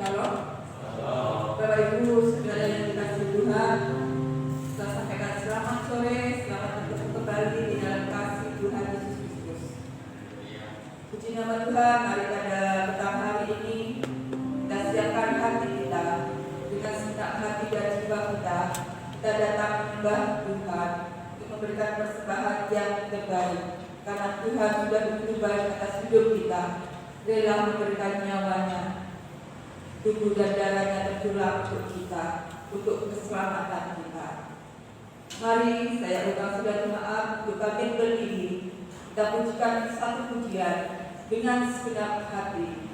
Shalom. Bapak Ibu saudara yang dikasihi Tuhan, saya sampaikan selamat sore, selamat bertemu kembali di dalam kasih Tuhan Yesus Kristus. Puji nama Tuhan, mari pada petang hari ini kita siapkan hati kita dengan segenap hati dan jiwa kita datang menyembah Tuhan untuk memberikan persembahan yang terbaik, karena Tuhan sudah begitu baik atas hidup kita, rela memberikan nyawanya, tubuh dan darahnya tercurah untuk kita, untuk keselamatan kita. Mari saya undang saudara jemaat untuk bangkit berdiri, kita pujikan satu pujian dengan segenap hati.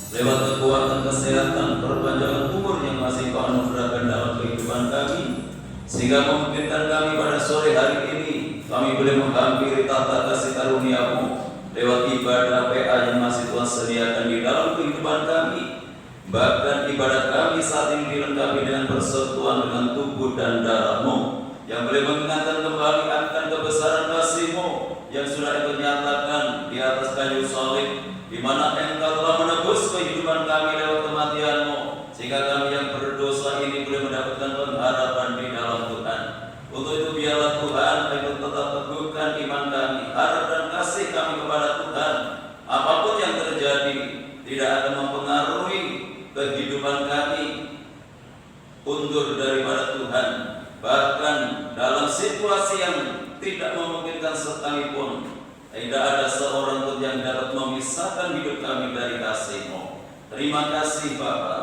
lewat kekuatan kesehatan, perpanjangan umur yang masih Kau anugerahkan dalam kehidupan kami, sehingga memungkinkan kami pada sore hari ini kami boleh menghampiri tata kasih karunia-Mu lewat ibadah PA yang masih Tuhan sediakan di dalam kehidupan kami. Bahkan ibadah kami saat ini dilengkapi dengan persekutuan dengan tubuh dan darah-Mu yang boleh mengingatkan kembali akan kebesaran kasih-Mu yang sudah Engkau nyatakan di atas kayu salib, di mana Engkau telah menebus kehidupan kami lewat kematian-Mu, sehingga kami yang berdosa ini boleh mendapatkan pengharapan di dalam Tuhan. Untuk itu biarlah Tuhan Engkau tetap teguhkan iman kami, harap dan kasih kami kepada Tuhan. Apapun yang terjadi tidak akan mempengaruhi kehidupan kami undur daripada Tuhan. Bahkan dalam situasi yang tidak memungkinkan sekalipun, tidak ada seorang pun yang dapat memisahkan hidup kami dari kasih-Mu. Terima kasih Bapa.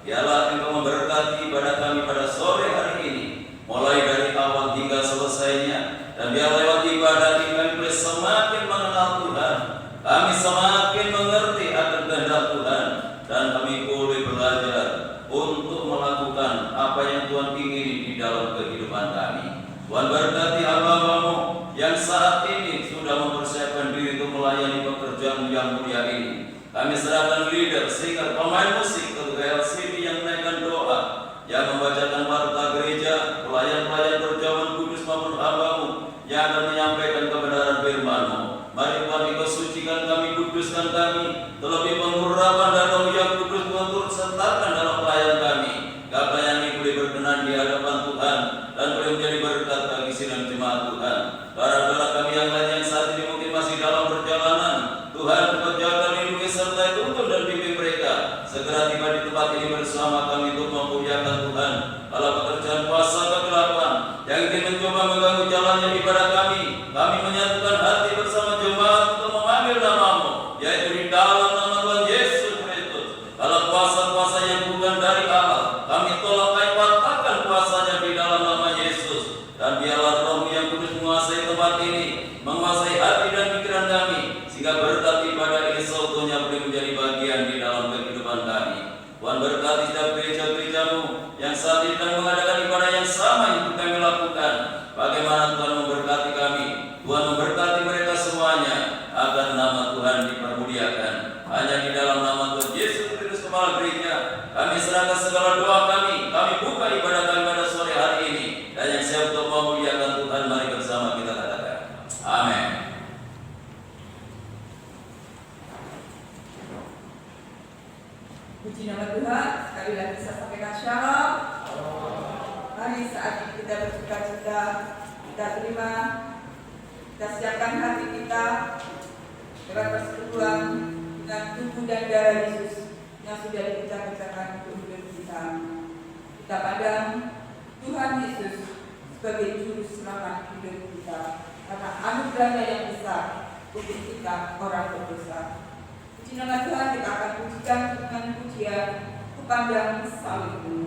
Biarlah Engkau memberkati ibadah kami pada sore hari ini, mulai dari awal hingga selesainya. Dan biar lewat ibadah ini kami boleh semakin mengenal Tuhan, kami semakin mengerti akan kehendak Tuhan, dan kami boleh belajar untuk melakukan apa yang Tuhan ingini di dalam kehidupan kami. Tuhan berkati hamba-Mu yang saat ini sudah mempersiapkan diri untuk melayani pekerjaan yang mulia ini. Kami serahkan leader, singer, pemain musik, ketua LCD yang menaikkan doa, yang membacakan warta gereja, pelayan-pelayan perjamuan kudus maupun hamba-Mu yang akan menyampaikan kebenaran firman-Mu. Mari Tuhan Engkau sucikan kami, kuduskan kami, terlebih pengurapan dan Roh yang kudus Tuhan turut sertakan dalam pelayan kami. Pelayan ini boleh berkenan di hadapan Tuhan dan boleh menjadi berkat bagi sidang jemaat Tuhan. Para saudara kami yang lain yang saat ini mungkin masih dalam perjalanan, Tuhan pekerjakan, lindungi sertai tuntun dan bimbing mereka segera tiba di tempat ini bersama kami untuk memuliakan Tuhan. Kalau pekerjaan puasa kegelapan yang ingin mencoba mengganggu jalannya ibadah kami menyatukan hati bersama jemaat untuk memanggil nama-Mu, yaitu di dalam nama Tuhan Yesus Kristus. Kalau puasa-puasa yang bukan dari Allah, kami tolak patahkan puasanya di dalam nama Yesus. Dan biarlah Roh yang kudus menguasai tempat ini, menguasai hati dan pikiran kami, sehingga berkat ibadah ini seutuhnya boleh menjadi bagian di dalam kehidupan kami. Tuhan berkati setiap gereja-gereja-Mu yang saat ini sedang mengadakan ibadah yang sama yang kami lakukan. Bagaimana Tuhan memberkati kami, Tuhan memberkati mereka semuanya, agar nama Tuhan dipermuliakan. Hanya di dalam nama Tuhan Yesus Kristus Kepala Gereja, kami serahkan segala doa kami buka ibadah kami pada sore hari ini. Dan yang siap untuk memuliakan Tuhan, mari bersama kita katakan amin. Puji nama Tuhan. Sekali lagi saya sampaikan shalom. Mari saat ini kita bersuka-cita, kita terima, kita siapkan hati kita lewat persekutuan dengan tubuh dan darah Yesus yang sudah dipecah-pecahkan untuk hidup kita. Kita pandang Tuhan Yesus sebagai juru selamat hidup kita, karena anugerahnya yang besar untuk kita orang berdosa. Puji nama Tuhan, kita akan pujikan dengan pujian Kupandang Salib-Mu.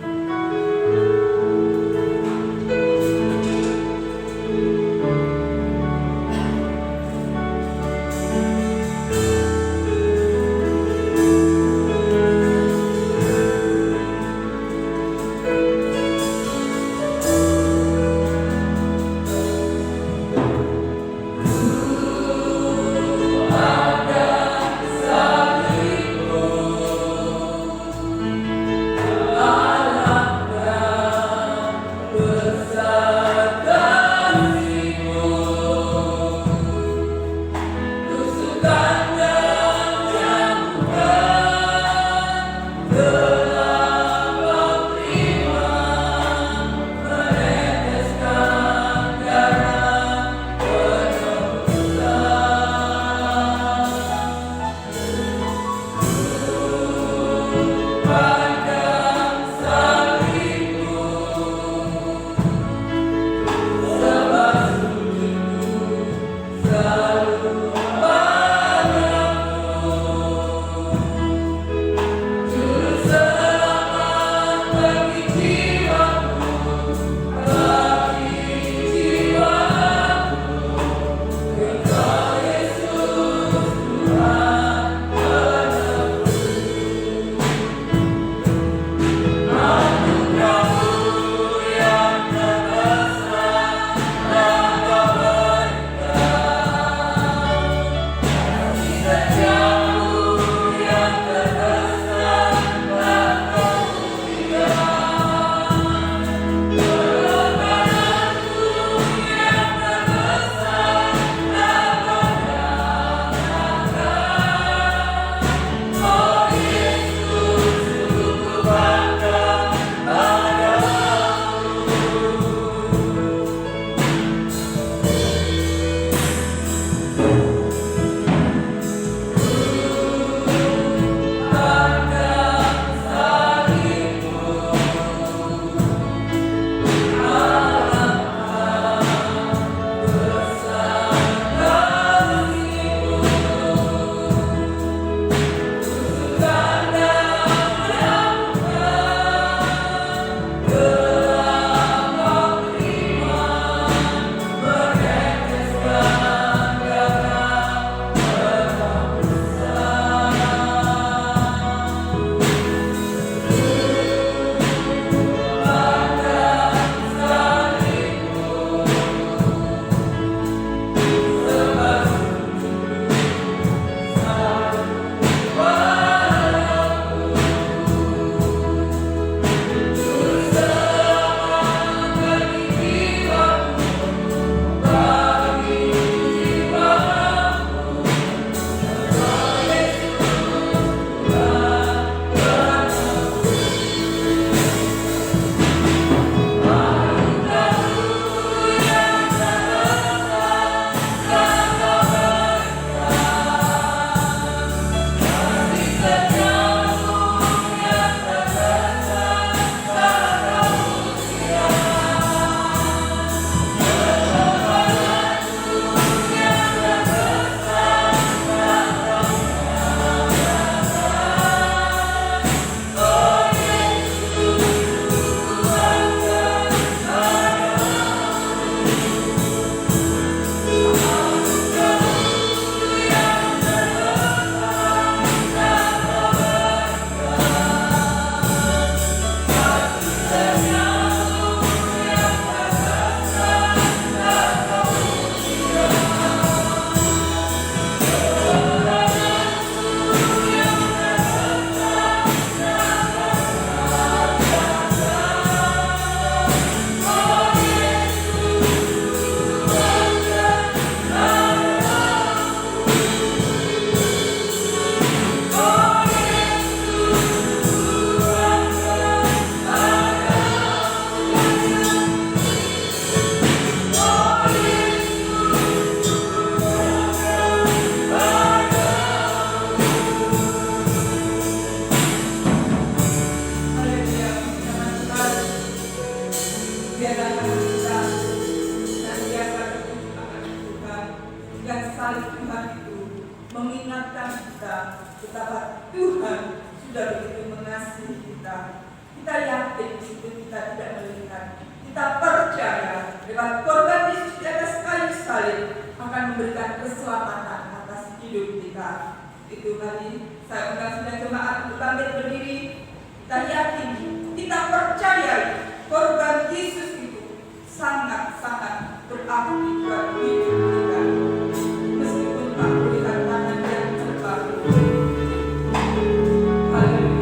Amin. sudah begitu mengasihi kita. Kita yakin meskipun kita tidak melihat, kita percaya lewat korban Yesus di atas kayu salib akan memberikan keselamatan atas hidup kita. Itu tadi saya undang sedang jemaat untuk bangkit berdiri. Kita yakin, kita percaya korban Yesus itu sangat-sangat berarti buat hidup kita. Meskipun tak melihat tangan yang terbaru. Haleluya.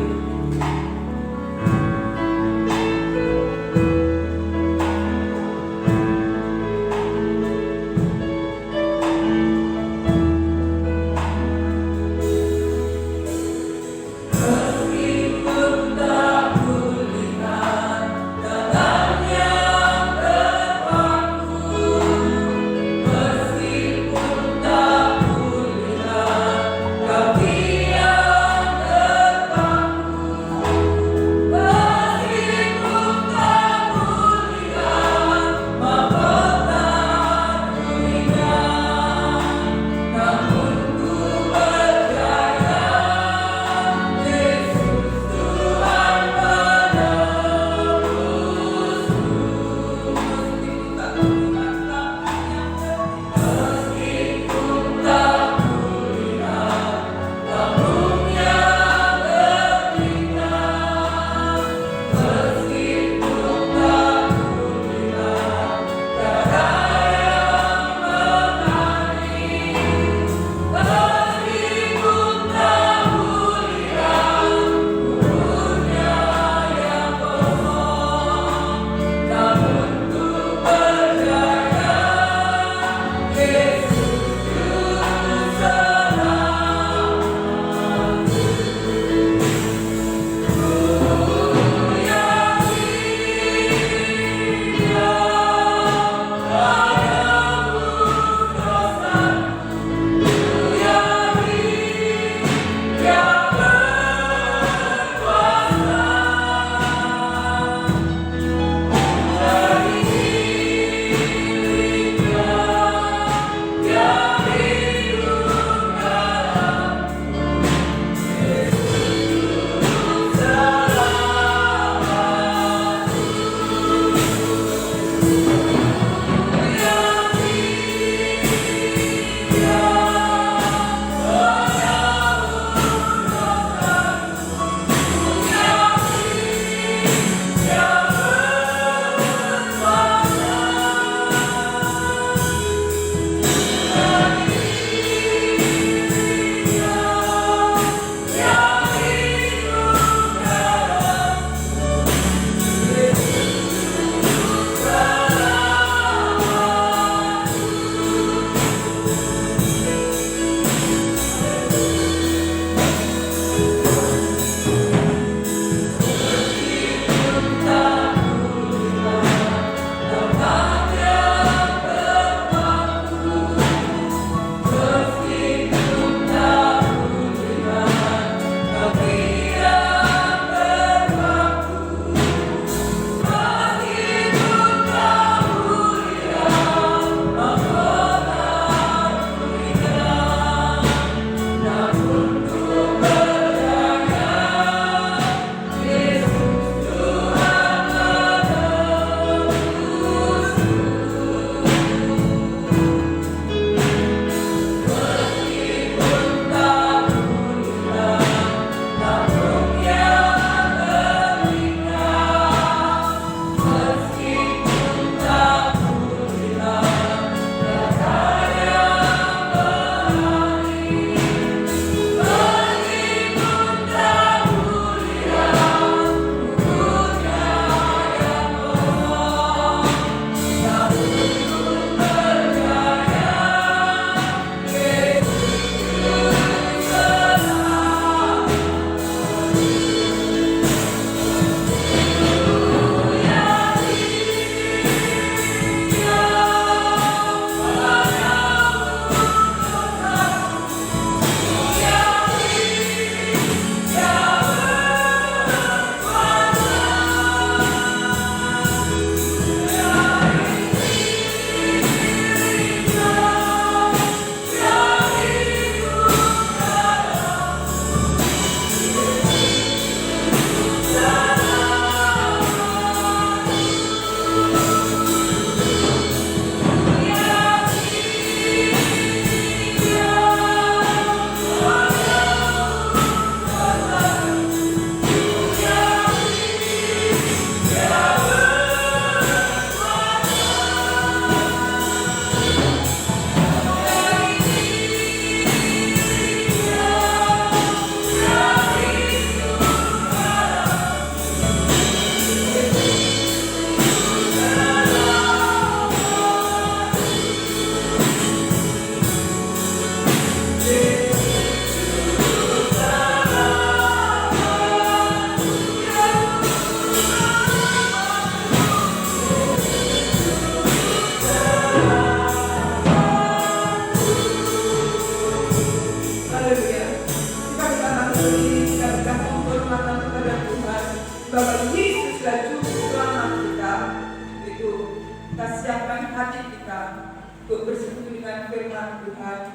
Tuhan,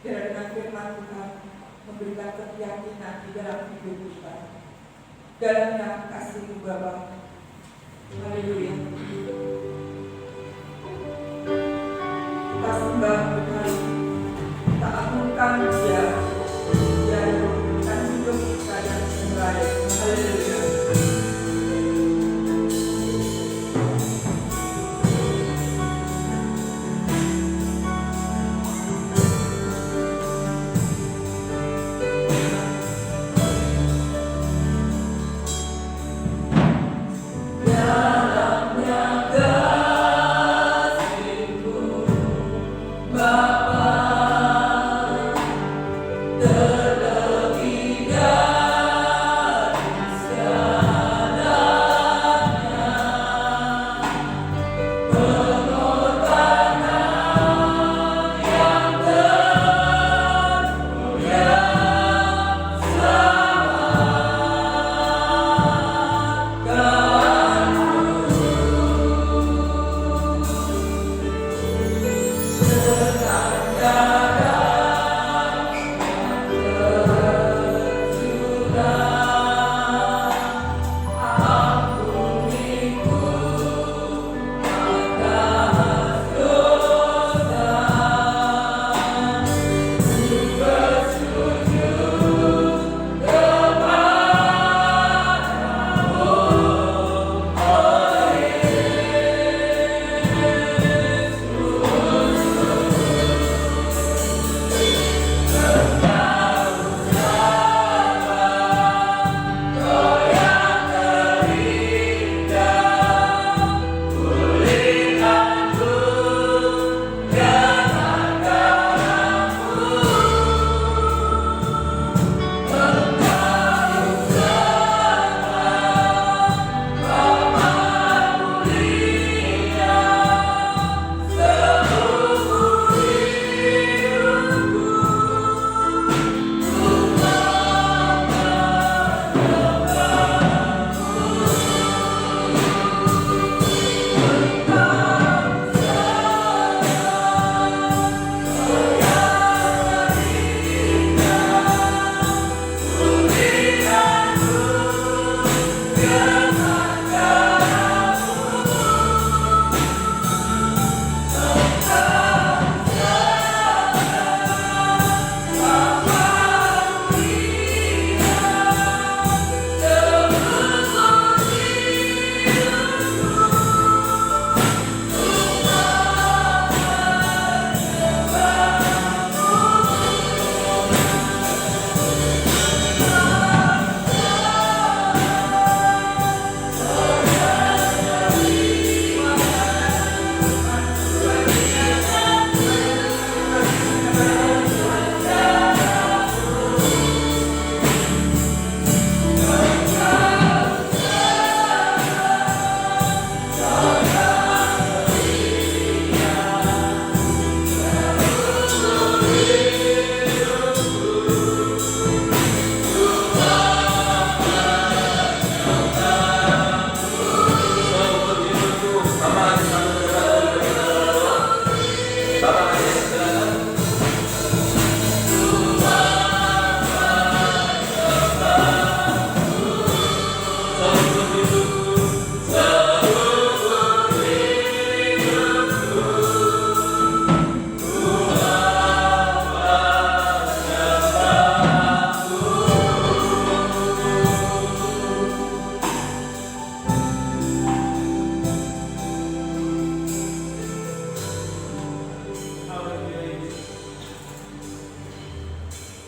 biar dengan firman Tuhan memberikan keyakinan di dalam hidup kita. Dalam nama kasih-Mu Bapa. Haleluya. Kita sembah Tuhan, kita agungkan Dia yang memberikan hidup kita yang terbaik. Haleluya.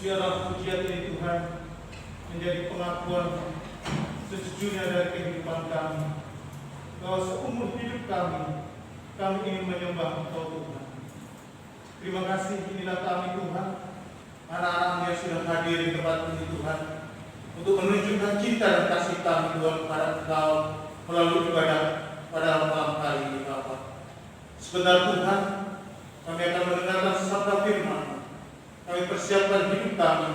Biarlah pujian ini Tuhan menjadi pengakuan sejujurnya dari kehidupan kami, bahwa seumur hidup kami ingin menyembah Engkau Tuhan. Terima kasih, inilah kami Tuhan, anak-anak yang sudah hadir di tempat ini Tuhan, untuk menunjukkan cinta dan kasih kami Tuhan kepada Engkau melalui ibadah pada malam hari ini Bapa. Sebentar Tuhan, kami akan mendengarkan sabda firman. Kami persiapkan hidup kami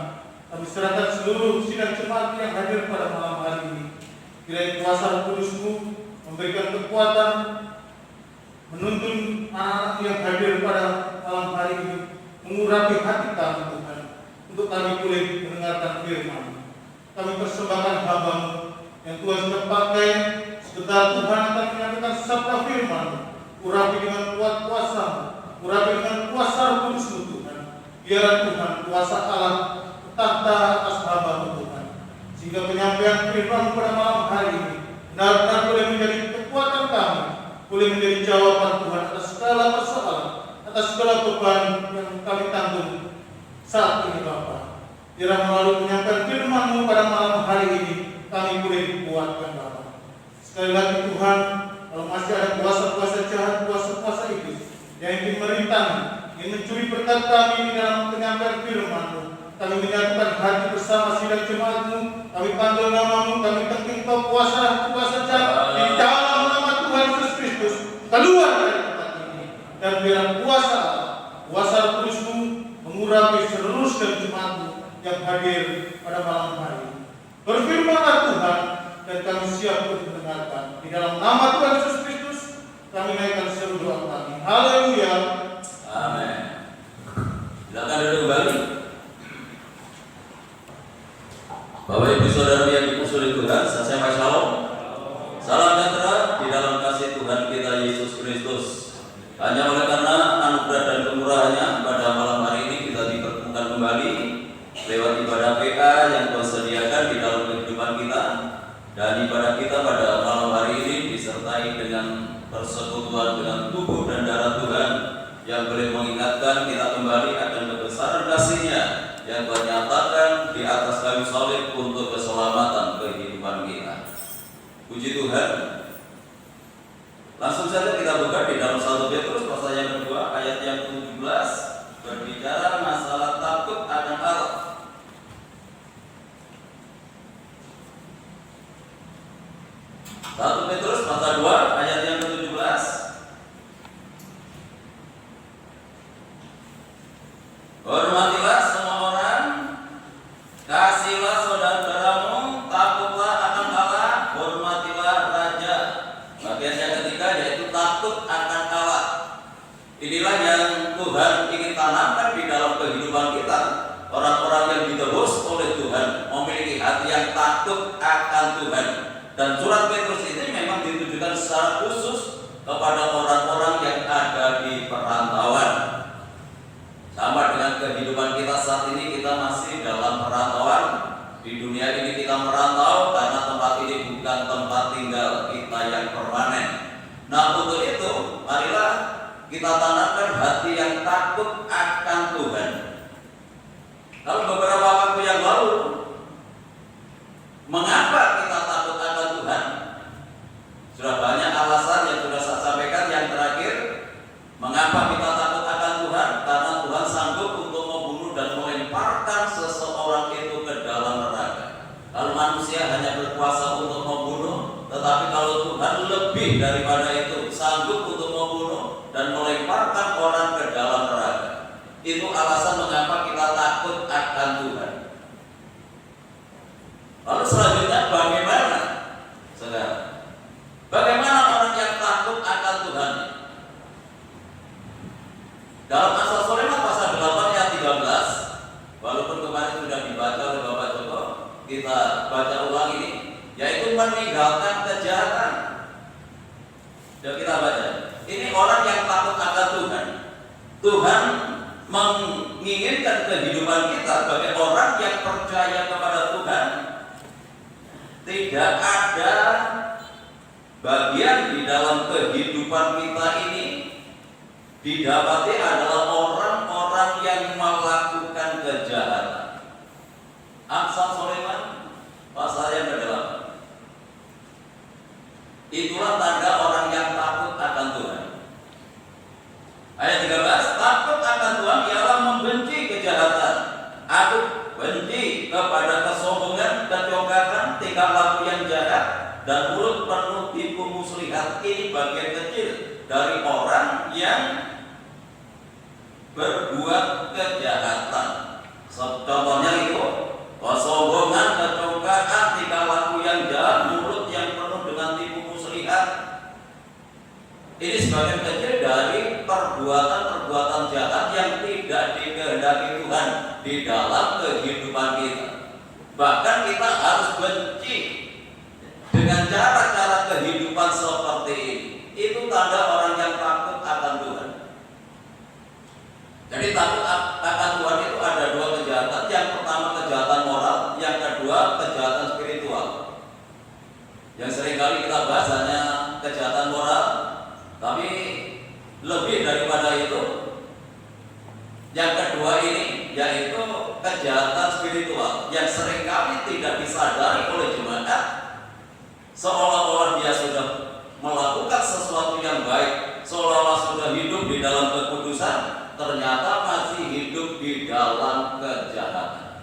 serahkan seluruh sidang jemaat yang hadir pada malam hari ini. Kiranya kuasa Kudus-Mu memberikan kekuatan, menuntun anak-anak yang hadir pada malam hari ini, urapi hati kami Tuhan, untuk kami boleh mendengarkan firman. Kami persembahkan hamba-Mu yang Tuhan sudah pakai sebentar Tuhan akan menyampaikan sabda firman. Urapi dengan kuat kuasa-Mu, urapi dengan kuasa Roh Kudus-Mu Tuhan. Biar Tuhan kuasa Allah tahta atas hamba-Mu Tuhan, sehingga penyampaian firman pada malam hari ini benar-benar boleh menjadi kekuatan kami, boleh menjadi jawaban Tuhan atas segala persoalan, atas segala beban yang kami tanggung saat ini Bapa. Biar melalui penyampaian firman-Mu pada malam hari ini kami boleh dikuatkan Bapa. Sekali lagi Tuhan, kalau masih ada kuasa-kuasa jahat, kuasa-kuasa iblis yang ingin merintangi, ingin mencuri berkat kami di dalam penyampaian firman-Mu, kami menyatukan hati bersama sidang jemaat-Mu, kami panggil nama-Mu, kami tengking Kau kuasa-kuasa jahat di dalam nama Tuhan Yesus Kristus keluar dari tempat ini, dan biar kuasa Roh Kudus-Mu mengurapi seluruh sidang jemaat-Mu yang hadir pada malam hari ini. Berfirmanlah Tuhan, dan kami siap untuk mendengarkan. Di dalam nama Tuhan Yesus Kristus kami naikkan seluruh doa kami. Haleluya. Amin. Silakan duduk kembali. Bapak Ibu Saudara yang dimuliakan Tuhan, saya Shalom. Salam sejahtera di dalam kasih Tuhan kita Yesus Kristus. Hanya oleh karena anugerah dan kemurahan-Nya pada malam hari ini kita dipertemukan kembali lewat ibadah PA yang Tuhan sediakan di dalam kehidupan kita, dan ibadah kita pada malam hari ini disertai dengan persekutuan dengan tubuh dan darah Tuhan yang boleh mengingatkan kita kembali akan kebesaran kasih-Nya yang Tuhan nyatakan di atas kayu salib untuk keselamatan kehidupan kita. Puji Tuhan. Langsung saja kita buka di dalam 1 Petrus pasal yang kedua ayat yang ke-17, berbicara masalah takut akan Allah. 1 Petrus pasal 2 ayat yang ke-17. Hormatilah semua orang, kasihilah saudara-saudaramu, takutlah akan Allah, hormatilah raja. Bagian yang ketiga yaitu takut akan Allah. Inilah yang Tuhan ingin tanamkan di dalam kehidupan kita. Orang-orang yang ditebus oleh Tuhan memiliki hati yang takut akan Tuhan. Dan surat Petrus ini memang ditujukan secara khusus kepada orang-orang yang ada di perantauan. Sama dengan kehidupan kita saat ini, kita masih dalam perantauan. Di dunia ini kita merantau karena tempat ini bukan tempat tinggal kita yang permanen. Nah, untuk itu marilah kita tanamkan hati yang takut akan Tuhan. Kalau beberapa waktu yang lalu, mengapa kita takut akan Tuhan? Sudah banyak alasan yang sudah saya sampaikan. Yang terakhir, mengapa kita takut akan Tuhan? Karena Tuhan sanggup untuk membunuh dan melemparkan seseorang itu ke dalam neraka. Kalau manusia hanya berkuasa untuk membunuh, tetapi kalau Tuhan lebih daripada itu, sanggup untuk membunuh dan melemparkan orang ke dalam neraka. Itu alasan mengapa kita takut akan Tuhan. Lalu selanjutnya bagaimana? Sekarang, bagaimana orang yang takut akan Tuhan? Dalam Asal Soleman pasal 8 ayat 13, walaupun kemarin sudah dibaca oleh Bapak Joko, kita baca ulang ini, yaitu meninggalkan kejahatan. Sudah kita baca. Ini orang yang takut akan Tuhan. Tuhan menginginkan kehidupan kita sebagai orang yang percaya kepada Tuhan. Tidak ada bagian di dalam kehidupan kita ini didapati adalah orang-orang yang melakukan kejahatan. Amsal Soleman pasal yang ke-8. Itulah tanda orang yang takut akan Tuhan. Ayat 13, takut akan Tuhan ialah membenci kejahatan. Aku benci kepada kesombongan, kecongkakan, tingkah laku yang jahat, dan mulut penuh tipu muslihat. Ini bagian kecil dari orang yang berbuat kejahatan. Contohnya itu kesombongan, kecongkakan, tingkah laku yang jahat, mulut yang penuh dengan tipu muslihat. Ini sebagian kecil dari perbuatan-perbuatan jahat yang tidak dikehendaki di dalam kehidupan kita. Bahkan kita harus benci dengan cara-cara kehidupan seperti ini. Itu tanda orang yang takut akan Tuhan. Jadi takut akan Tuhan itu ada dua kejahatan. Yang pertama kejahatan moral, yang kedua kejahatan spiritual. Yang seringkali kita bahas hanya kejahatan moral, tapi lebih daripada itu, yang kedua ini yaitu kejahatan spiritual yang seringkali tidak disadari oleh jemaat, seolah-olah dia sudah melakukan sesuatu yang baik, seolah-olah sudah hidup di dalam kekudusan, ternyata masih hidup di dalam kejahatan.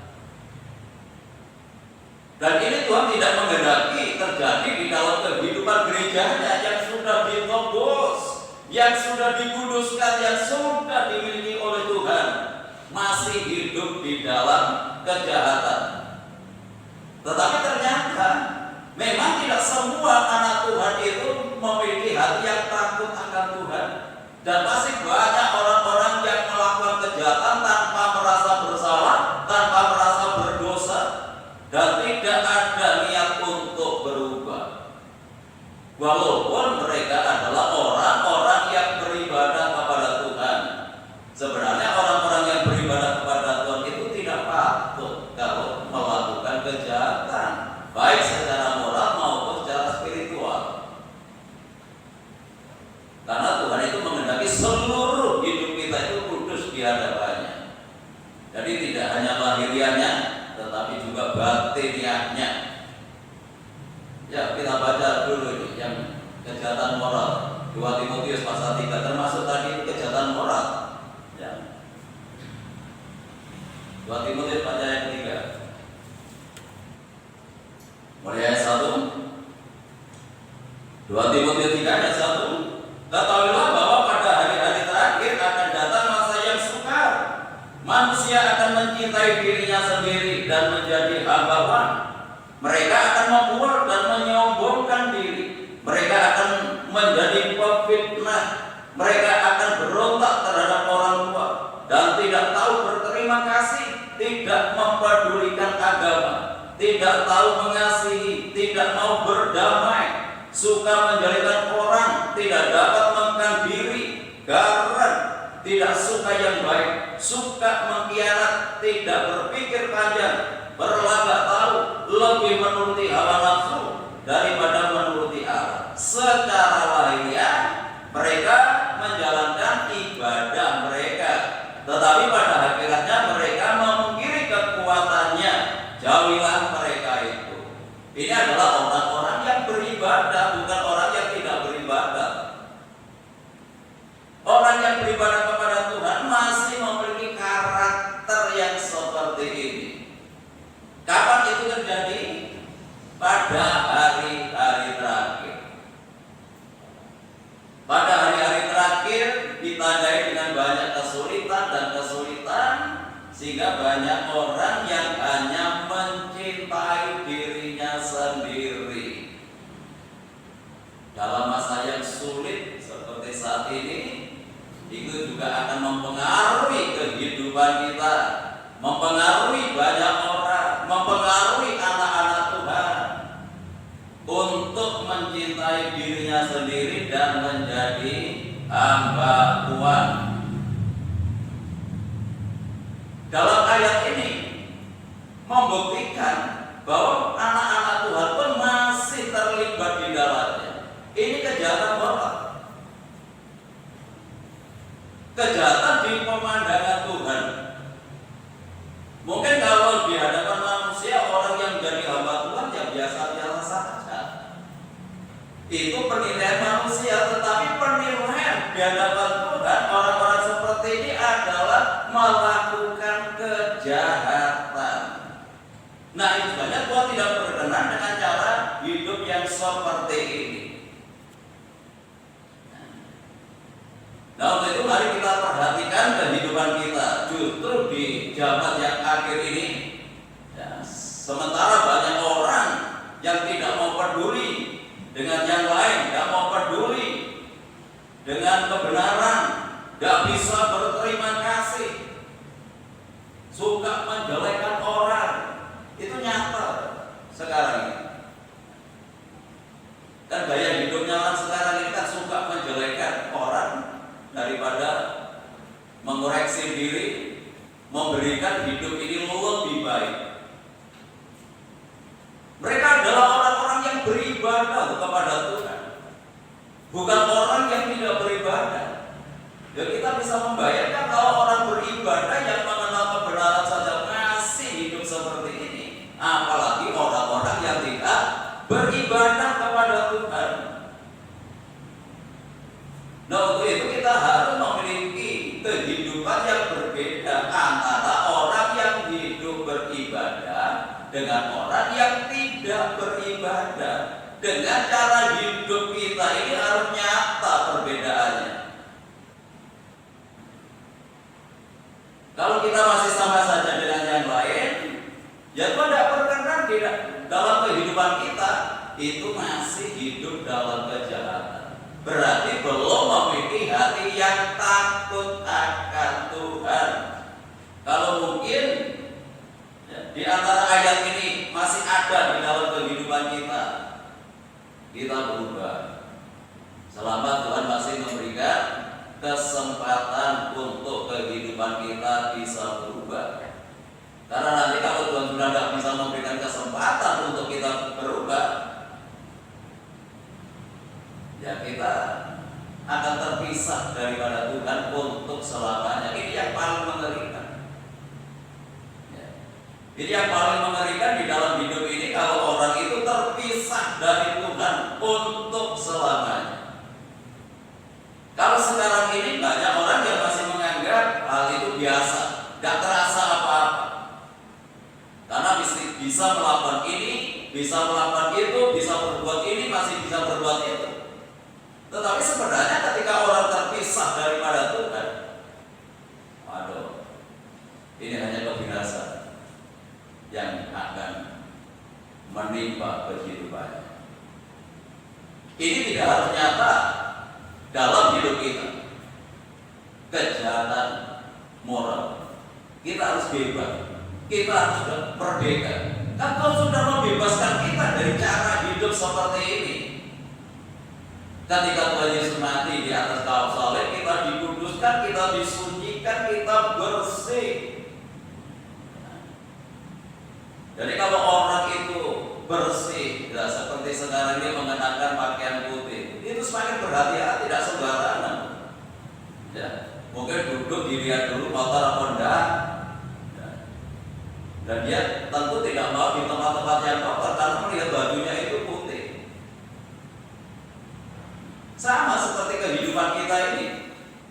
Dan ini Tuhan tidak menghendaki terjadi di dalam kehidupan gerejanya yang sudah ditebus, yang sudah dikuduskan, yang sudah dimiliki oleh Tuhan, masih hidup di dalam kejahatan. Tetapi ternyata memang tidak semua anak Tuhan itu memiliki hati yang takut akan Tuhan. Dan masih banyak orang-orang yang melakukan kejahatan tanpa merasa bersalah, tanpa merasa berdosa, dan tidak ada niat untuk berubah. Walaupun mereka adalah orang-orang yang beribadah kepada Tuhan. Sebenarnya orang-orang yang beribadah kepada Tuhan itu tidak patut kalau melakukan kejahatan, baik secara moral maupun secara spiritual. Karena Tuhan itu menghendaki seluruh hidup kita itu kudus di hadapannya. Jadi tidak hanya lahiriahnya, tetapi juga batiniahnya. Ya, kita baca dulu ini yang kejahatan moral, 2 Timotius pasal 3, termasuk tadi kejahatan moral. Ya. 2 Timotius pasal yang 3. Mulai ayat 1. 2 Timotius 3 ayat 1. Ketahuilah bahwa pada hari-hari terakhir akan datang masa yang sukar. Manusia akan mencintai dirinya sendiri dan menjadi hamba-hamba. Mereka akan membual dan menyombongkan diri. Mereka akan menjadi pefitnah. Mereka akan berontak terhadap orang tua dan tidak tahu berterima kasih, tidak mempedulikan agama, tidak tahu mengasihi, tidak mau berdamai, suka menjalikan orang, tidak dapat menekan diri, garang, tidak suka yang baik, suka mengkhianat, tidak berpikir panjang, berlagak tahu, lebih menuruti hawa nafsu daripada menuruti Allah. Secara lahiriah mereka menjalankan ibadah mereka, tetapi pada hakikatnya mereka memungkiri kekuatannya. Jauhilah mereka itu. Ini adalah orang-orang yang beribadah, bukan orang yang tidak beribadah. Orang yang beribadah kepada Tuhan masih memiliki karakter yang seperti ini. Kapan itu terjadi? Pada hari-hari terakhir. Pada hari-hari terakhir ditandai dengan banyak kesulitan dan kesulitan, sehingga banyak orang yang hanya mencintai dirinya sendiri. Dalam masa yang sulit seperti saat ini, itu juga akan mempengaruhi kehidupan kita, mempengaruhi banyak orang, mempengaruhi anak-anak Tuhan untuk mencintai dirinya sendiri dan menjadi hamba Tuhan. Dalam ayat ini membuktikan bahwa anak-anak Tuhan pun masih terlibat di dalamnya. Ini kejahatan moral, kejahatan di pemandangan Tuhan. Mungkin kalau di hadapan manusia orang yang menjadi hamba Tuhan yang biasa-biasa saja, itu penilaian manusia. Tetapi penilaian di hadapan Tuhan, orang-orang seperti ini adalah melakukan kejahatan. Nah, itu banyak Tuhan tidak berkenan dengan cara hidup yang seperti ini. Nah, untuk itu mari kita perhatikan kehidupan kita. Justru di zaman yang akhir ini, ya, sementara banyak orang yang tidak mau peduli dengan yang lain, tidak mau peduli dengan kebenaran, tidak bisa berterima kasih, suka beribadah kepada Tuhan, bukan orang yang tidak beribadah. Ya, kita bisa membayangkan kalau orang beribadah yang mengenal kebenaran saja masih hidup seperti ini, apalagi orang-orang yang tidak beribadah kepada Tuhan. Nah, untuk itu kita harus memiliki kehidupan yang berbeda antara orang yang hidup beribadah dengan orang yang tidak beribadah. Dengan cara hidup kita ini harus nyata perbedaannya. Kalau kita masih sama saja dengan yang lain, ya Tuhan tidak berkenan dalam kehidupan kita, itu masih hidup dalam kejahatan. Berarti belum memiliki hati yang takut akan Tuhan. Kalau mungkin ya, di antara ayat ini masih ada di dalam kehidupan kita, kita berubah. Selama Tuhan masih memberikan kesempatan untuk kehidupan kita bisa berubah. Karena nanti kalau Tuhan sudah tidak bisa memberikan kesempatan untuk kita berubah, ya kita akan terpisah daripada Tuhan untuk selamanya. Ini yang paling mengerikan. Ya. Ini yang paling mengerikan di dalam hidup ini, kalau orang itu terpisah dari Tuhan untuk selamanya. Kalau sekarang ini banyak orang yang masih menganggap hal itu biasa, gak terasa apa-apa. Karena bisa melakukan ini, bisa melakukan itu, bisa berbuat ini, masih bisa berbuat itu. Tetapi sebenarnya ketika orang terpisah daripada Tuhan, waduh, ini hanya kebinasaan yang akan menimpa kehidupannya. Ini tidak harus nyata dalam hidup kita. Kejahatan moral, kita harus bebas, kita harus merdeka. Kan Tuhan sudah membebaskan kita dari cara hidup seperti ini. Ketika Tuhan Yesus mati di atas kayu salib, kita dikuduskan, kita disucikan, kita bersih. Jadi kalau orang itu bersih, ya, seperti sekarang ini mengenakan pakaian putih, itu semakin berhati-hati, tidak sembarangan. Ya, mungkin duduk dilihat dulu kotor apa enggak. Ya. Dan dia tentu tidak mau di tempat-tempat yang kotor karena melihat bajunya itu putih. Sama seperti kehidupan kita ini.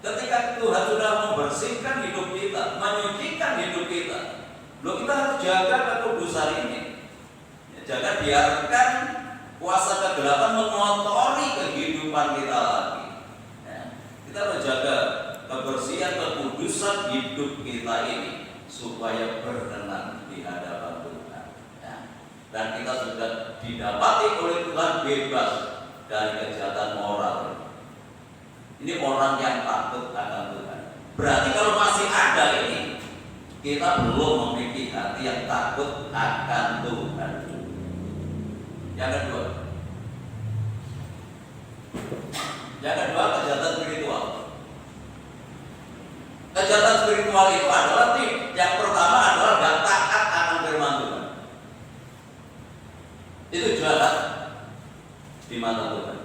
Ketika Tuhan sudah membersihkan hidup kita, menyucikan hidup kita, kita harus jaga kekudusan ini. Jangan biarkan kuasa kegelapan mengotori kehidupan kita lagi. Ya. Kita harus jaga kebersihan, kekudusan hidup kita ini supaya berkenan di hadapan Tuhan. Ya. Dan kita sudah didapati oleh Tuhan bebas dari kejahatan moral. Ini orang yang takut akan Tuhan. Berarti kalau masih ada ini, kita belum memiliki hati yang takut akan Tuhan. Yang kedua, kejahatan spiritual. Kejahatan spiritual itu adalah yang pertama adalah gak taat akan firman Tuhan. Itu jahat di mata Tuhan.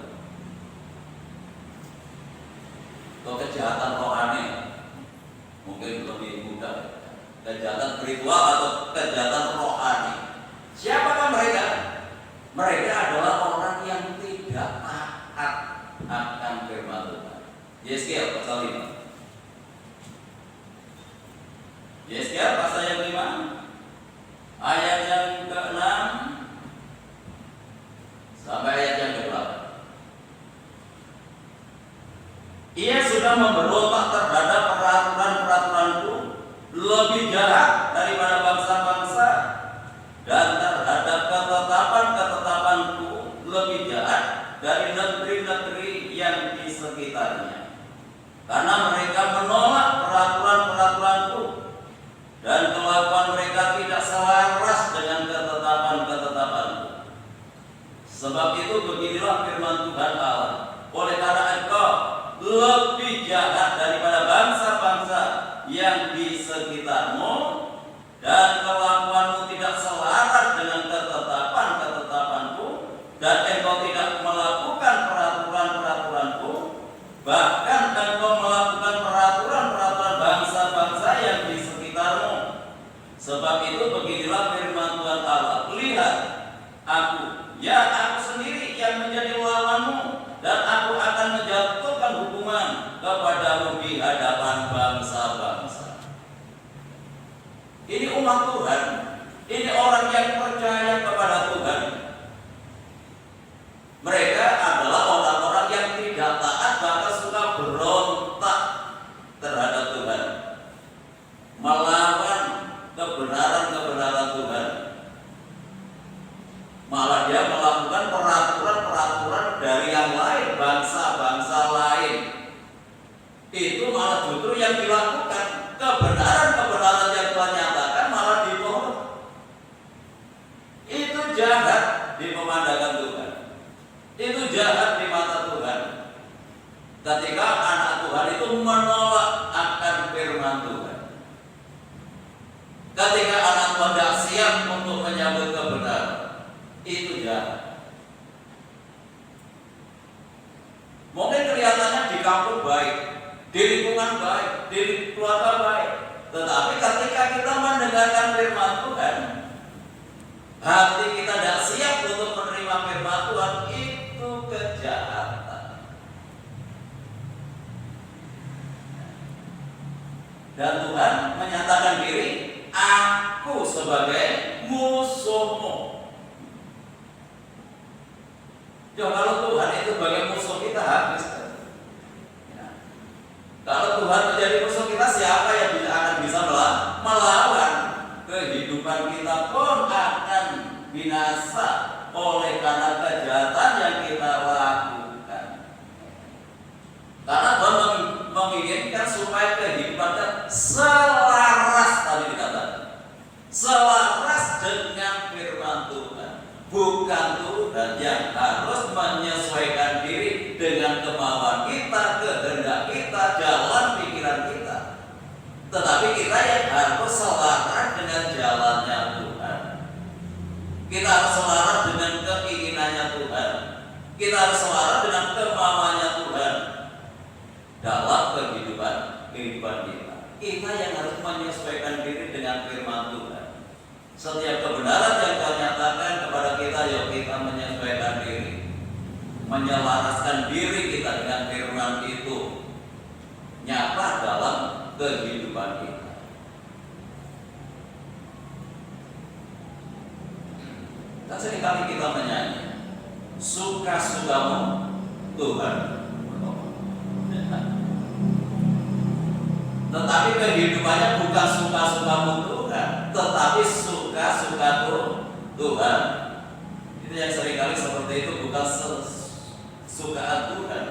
Atau kejahatan rohani, mungkin lebih mudah. Kejahatan spiritual atau kejahatan rohani. Siapakah mereka? Mereka adalah orang yang tidak taat akan firman Tuhan. Yeskiel pasal 5. Yeskiel pasal yang 5 ayat yang ke-6 sampai ayat yang ke-8. Ia sudah memberontak terhadap peraturan-peraturanku, lebih jahat daripada bangsa-bangsa, dan terhadap ketetapan-ketetapanku lebih jahat dari negeri-negeri yang di sekitarnya. Karena mereka menolak peraturan-peraturanku, dan kelakuan mereka tidak selaras dengan ketetapan-ketetapanku. Sebab itu beginilah firman Tuhan Allah, oleh karena engkau lebih jahat daripada bangsa-bangsa yang di sekitarmu, dan kelakuanmu tidak selaras dengan ketetapan-ketetapanku, dan engkau tidak ya aku sendiri yang menjadi lawanmu, dan aku akan menjatuhkan hukuman kepadamu di hadapan bangsa-bangsa. Ini umat Tuhan, ini orang yang percaya kepada Tuhan. Mereka adalah orang-orang yang tidak taat, bahkan suka berontak terhadap Tuhan, melawan kebenaran-kebenaran Tuhan. Malah dia melakukan peraturan-peraturan dari yang lain, bangsa-bangsa lain. Itu malah justru yang dilakukan. Kebenaran-kebenaran yang Tuhan nyatakan malah ditolak. Itu jahat di pemandangan Tuhan. Itu jahat di mata Tuhan. Ketika anak Tuhan itu menolak akan firman Tuhan. Ketika anak Tuhan tidak siap untuk menyambut kebenaran, itu jahat. Mungkin kelihatannya di kampung baik, di lingkungan baik, di keluarga baik, tetapi ketika kita mendengarkan firman Tuhan, hati kita tidak siap untuk menerima firman Tuhan, itu kejahatan. Dan Tuhan menyatakan diri, aku sebagai musuhmu. Ya, kalau Tuhan itu sebagai musuh kita, habis. Ya. Kalau Tuhan menjadi musuh kita, siapa yang akan bisa melawan? Kehidupan kita pun akan binasa oleh karena kejahatan yang kita lakukan. Karena Tuhan menginginkan supaya kehidupan kita selaras, tadi dikatakan, selaras dengan firman Tuhan. Bukan Tuhan yang harus menyesuaikan diri dengan kemauan kita, kehendak kita, jalan pikiran kita. Tetapi kita yang harus selaras dengan jalannya Tuhan. Kita harus selaras dengan keinginannya Tuhan. Kita harus selaras dengan kemauannya Tuhan dalam kehidupan kita. Kita yang harus menyesuaikan diri dengan firman Tuhan. Setiap kebenaran yang Tuhan nyatakan kepada kita, yuk kita menyesuaikan diri, menyelaraskan diri kita dengan firman itu nyata dalam kehidupan kita. Dan seringkali kita menyanyi, suka-sukamu Tuhan. Tetapi kehidupannya bukan suka-sukamu Tuhan, tetapi suka-suka Tuhan. Itu yang seringkali seperti itu, bukan sukaan Tuhan,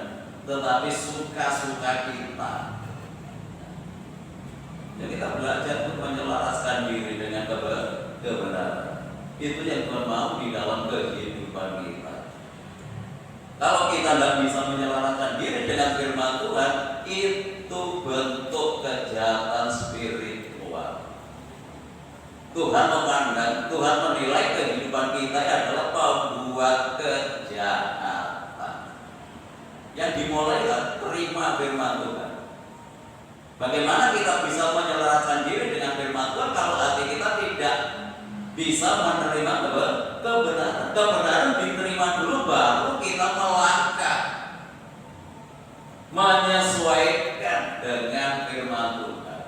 tetapi suka-suka kita. Jadi kita belajar untuk menyelaraskan diri dengan kebenaran. Itu yang Tuhan mau di dalam kehidupan kita. Kalau kita tidak bisa menyelaraskan diri dengan firman Tuhan, itu bentuk kejahatan spiritual. Tuhan memandang, Tuhan menilai kehidupan kita adalah pembuat kejahatan. Yang dimulai adalah terima firman Tuhan. Bagaimana kita bisa menyelaraskan diri dengan firman Tuhan kalau hati kita tidak bisa menerima kebenaran? Kebenaran diterima dulu, baru kita melangkah menyesuaikan dengan firman Tuhan.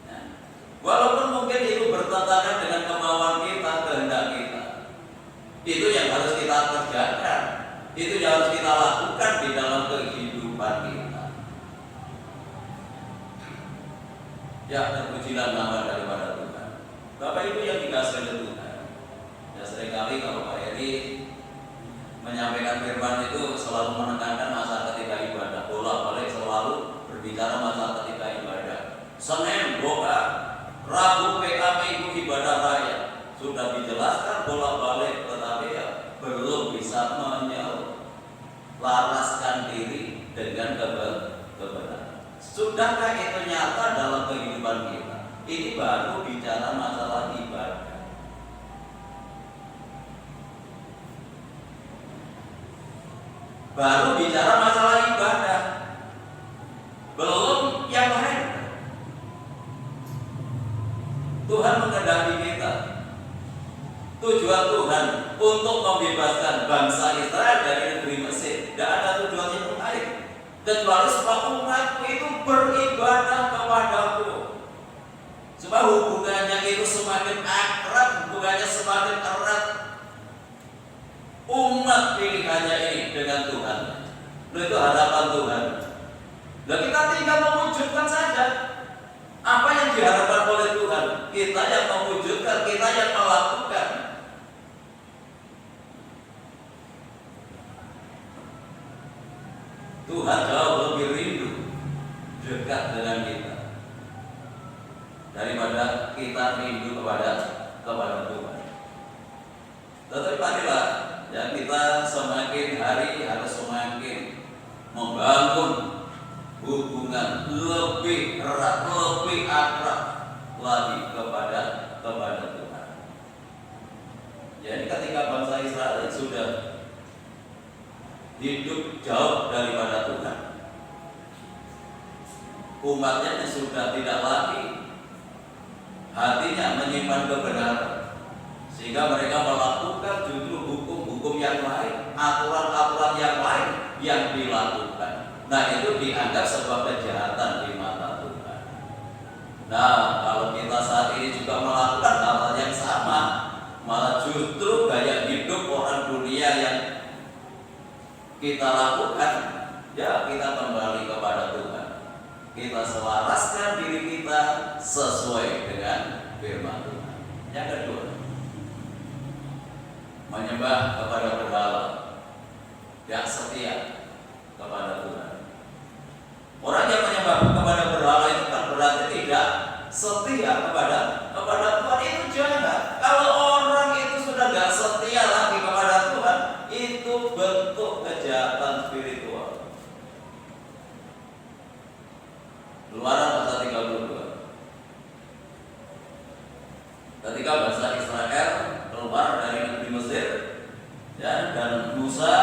Nah, walaupun mungkin itu bertentangan dengan kemauan kita, kehendak kita, itu yang harus kita kerjakan, itu yang harus kita lakukan di dalam kehidupan kita. Ya, terpujilah nama daripada Tuhan. Bapak Ibu yang dikasihi oleh Tuhan, ya seringkali kalau Pak Eri menyampaikan firman itu selalu menekankan masa ketika ibadah, bolak-balik selalu berbicara masa ketika ibadah. Senin doa, Rabu PA, Minggu ibadah raya. Sudah dijelaskan bolak-balik, tetapi ya belum bisa menyelaraskan diri dengan kebenaran. Sudahkah itu nyata dalam kehidupan kita? Ini baru bicara masalah ibadah. Baru bicara masalah ibadah, belum yang lain. Tuhan menghendaki kita. Tujuan Tuhan untuk membebaskan bangsa Israel dari negeri Mesir. Tidak ada tujuan yang lain kecuali supaya umatku itu beribadah kepadaku, supaya hubungannya itu semakin akrab, hubungannya semakin erat. Umat pilihannya ini dengan Tuhan, itu harapan Tuhan. Nah, kita tinggal mewujudkan saja apa yang diharapkan oleh Tuhan. Kita yang mewujudkan, kita yang melakukan. Tuhan jauh lebih rindu dekat dengan kita daripada kita rindu kepada Tuhan. Tetapi marilah ya, kita semakin hari harus semakin membangun hubungan lebih erat, lebih akrab lagi kepada Tuhan. Jadi ketika bangsa Israel sudah hidup jauh daripada Tuhan, umatnya sudah tidak lagi hatinya menyimpan kebenaran, sehingga mereka melakukan justru hukum-hukum yang lain, aturan-aturan yang lain yang dilakukan. Nah, itu dianggap sebuah kejahatan di mata Tuhan. Nah, kalau kita saat ini juga melakukan hal yang sama, malah justru gaya hidup orang dunia yang kita lakukan, ya kita kembali kepada Tuhan. Kita selaraskan diri kita sesuai dengan firman Tuhan. Yang kedua, menyembah kepada berhala yang setia kepada Tuhan. Orang yang menyembah kepada berhala itu kan berarti tidak setia kepada Tuhan. Itu jahat. Kalau orang itu sudah tidak setia lagi kepada Tuhan, itu bentuk kejahatan spiritual. Keluaran pasal 32. Ketika bangsa Israel keluar dari negeri Mesir, ya, dan Musa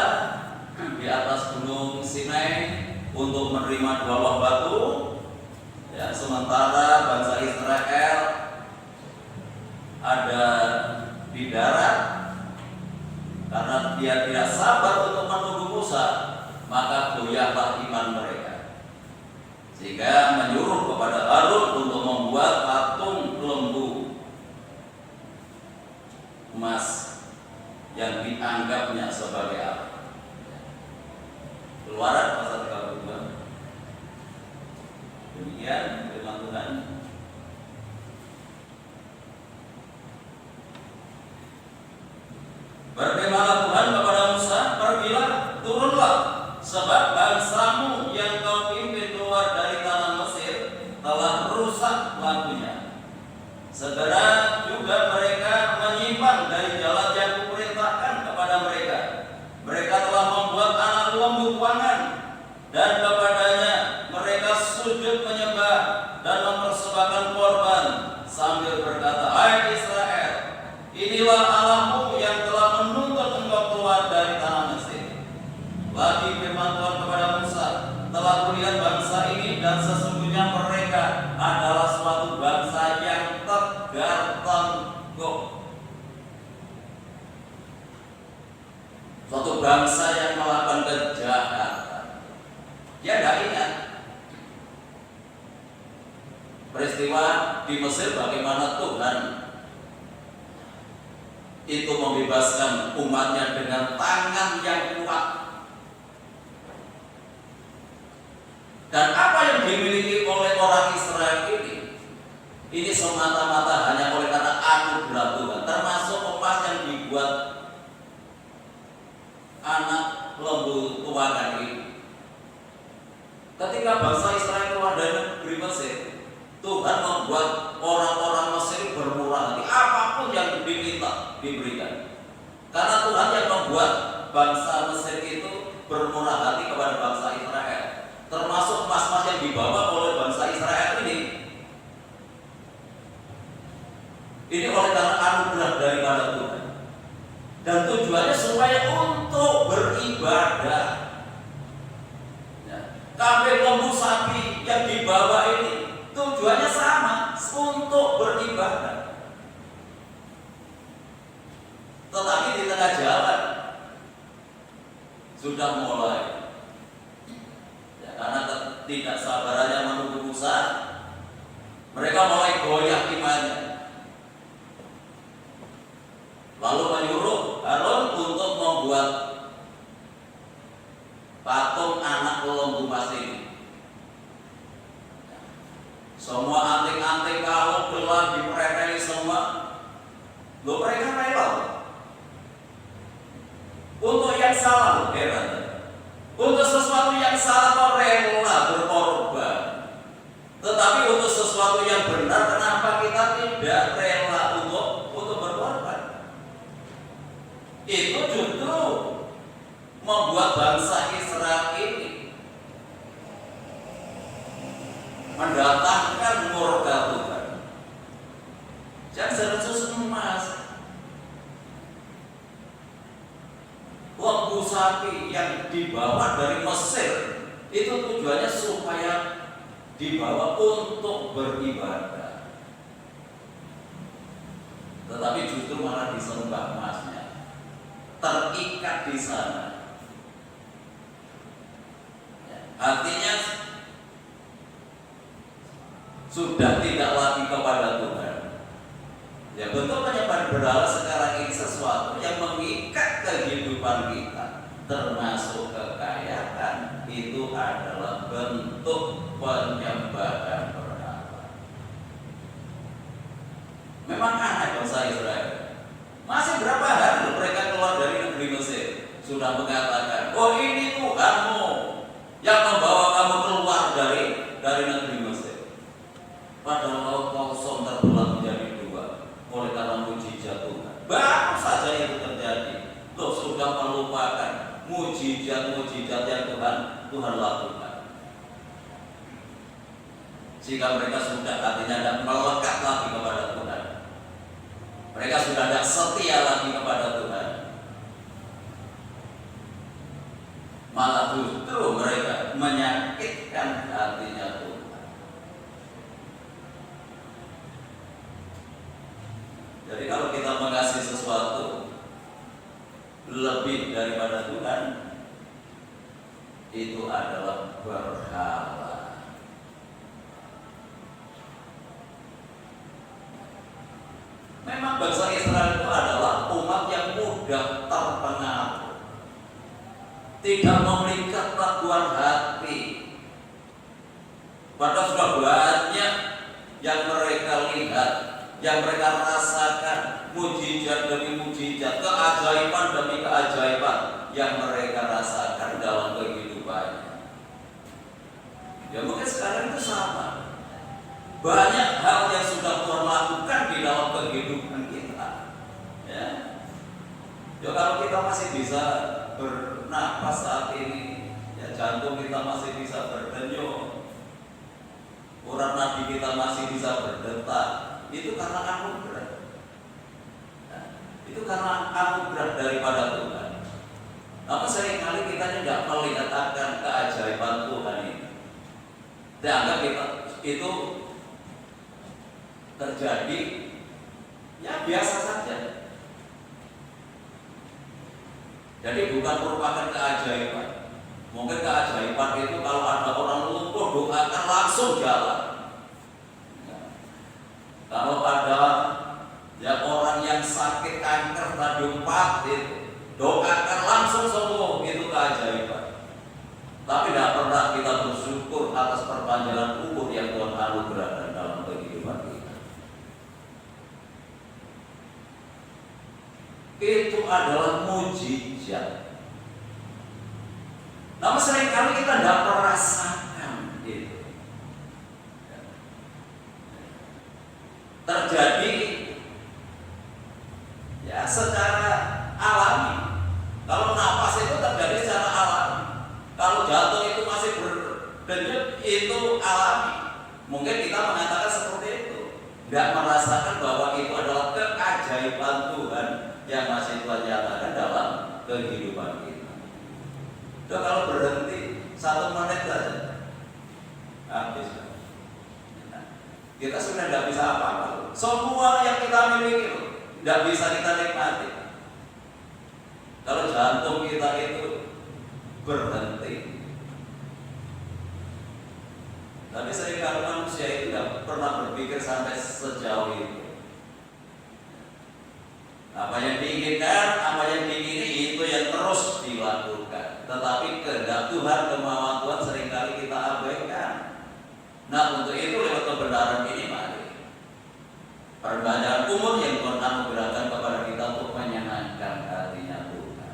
di atas gunung Sinai untuk menerima 2 buah batu, ya, sementara bangsa Israel ada di darat. Karena dia tidak sabar untuk menunggu Musa, maka goyahlah iman mereka, sehingga menyuruh kepada Harun untuk membuat patung lembu emas yang dianggapnya sebagai apa? Keluaran pasal 32. Demikian firman Tuhan. Berfirmanlah Tuhan kepada Musa, pergilah, turunlah, sebab bangsamu yang kau pimpin keluar dari tanah Mesir telah rusak lakunya. Segera juga mereka menyimpang dari jalan yang kuperintahkan kepada mereka. Mereka telah membuat anak lembu tuangan, dan kepadanya mereka sujud menyembah dan mempersembahkan korban sambil berkata, hai Israel, inilah Allahmu yang telah menuntut engkau keluar dari tanah Mesir. Lagi firman Tuhan kepada Musa, telah kulihat bangsa ini, dan sesungguhnya mereka adalah suatu bangsa yang tegar tengkuk, suatu bangsa yang melakukan kejahatan. Dia tidak ingat peristiwa di Mesir, bagaimana Tuhan itu membebaskan umatnya dengan tangan yang kuat. Dan apa yang dimiliki oleh orang Israel ini semata-mata hanya oleh karena anugerah Tuhan, termasuk emas yang dibuat anak lembu tuangan ini. Ketika bangsa Israel keluar dari negeri Mesir, Tuhan membuat orang-orang Mesir bermurah hati, apapun yang diminta diberikan. Karena Tuhan yang membuat bangsa Mesir itu bermurah hati kepada bangsa Israel, termasuk emas-emas yang dibawa oleh bangsa Israel ini. Ini oleh karena anugerah daripada Tuhan, dan tujuannya supaya untuk beribadah. Kambing, lembu, sapi yang dibawa ini tujuannya sama, untuk beribadah. Tetapi di tengah jalan sudah mulai. Ya, karena tidak sabarannya menunggu Musa, mereka mulai goyah imannya. Lalu menyuruh Harun untuk membuat patung anak lembu emas ini. Semua anting-anting kalung gelar diperemeli semua. Loh, mereka rela untuk yang salah, heran. Untuk sesuatu yang salah kok rela berkorban. Tetapi untuk sesuatu yang benar, kenapa kita tidak rela untuk berkorban? Itu justru membuat bangsa Israel ini mendatangkan murka Tuhan. Jangan seresus emas, lembu sapi yang dibawa dari Mesir itu tujuannya supaya dibawa untuk beribadah, tetapi justru malah disembah emasnya, terikat di sana. Artinya sudah tidak lagi kepada Tuhan. Ya, bentuk penyembahan berhala sekarang ini sesuatu yang mengikat kehidupan kita, termasuk kekayaan, itu adalah bentuk penyembahan berhala. Memang aneh bangsa Israel. Masih berapa hari mereka keluar dari negeri Mesir sudah mengatakan, oh ini Tuhanmu yang membawa kamu keluar dari negeri Mesir. Padahal laut kosong terbelah menjadi dua oleh karena mujizat Tuhan. Baru saja itu terjadi, loh sudah melupakan mujizat-mujizat yang Tuhan lakukan. Sehingga mereka sudah artinya tidak melekat lagi kepada Tuhan. Mereka sudah tidak setia lagi kepada Tuhan. Malah justru mereka menyakitkan hatinya Tuhan. Jadi kalau kita mengasihi sesuatu lebih daripada Tuhan, itu adalah berhala. Memang bangsa Israel itu adalah umat yang mudah terpengaruh, tidak memiliki keraguan hati. Padahal sudah banyak yang mereka lihat, yang mereka rasakan, mujizat demi mujizat, keajaiban demi keajaiban yang mereka rasakan dalam kehidupannya. Ya mungkin sekarang itu sama. Banyak hal yang sudah Tuhan lakukan di dalam kehidupan kita. Ya, kalau kita masih bisa bernapas saat ini, ya jantung kita masih bisa berdenyut, urat nadi kita masih bisa berdetak, itu karena anugerah. Nah, itu karena anugerah daripada Tuhan. Namun seringkali kita tidak melihat akan keajaiban Tuhan ini. Dianggap kita itu terjadi ya biasa saja. Jadi bukan merupakan keajaiban. Mungkin keajaiban itu kalau ada orang lumpuh doakan langsung jalan. Kalau ada ya orang yang sakit kanker stadium 4 itu doakan langsung sembuh, itu keajaiban. Tapi tidak pernah kita bersyukur atas perpanjangan umur yang Tuhan anugerahkan dalam kehidupan kita. Itu adalah mujizat. Namun seringkali kita tidak merasakan itu. Terjadi ya secara alami. Kalau napas itu terjadi secara alami. Kalau jantung itu masih berdenyut, itu alami. Mungkin kita mengatakan seperti itu, tidak merasakan bahwa itu adalah keajaiban Tuhan yang masih Tuhan nyatakan dalam kehidupan kita. Itu kalau berhenti 1 menit saja habis. Kita sudah tidak bisa apa-apa. Semua yang kita miliki tidak bisa kita nikmati. Kalau jantung kita itu berhenti. Tapi seringkali manusia itu tidak pernah berpikir sampai sejauh itu. Apa yang diinginkan, apa yang diingini itu yang terus dilakukan. Tetapi kehendak Tuhan, kemauan Tuhan seringkali kita abaikan. Nah, untuk itu lewat kebenaran ini mari perpanjangan umur yang Tuhan anugerahkan kepada kita untuk menyenangkan hatinya Tuhan.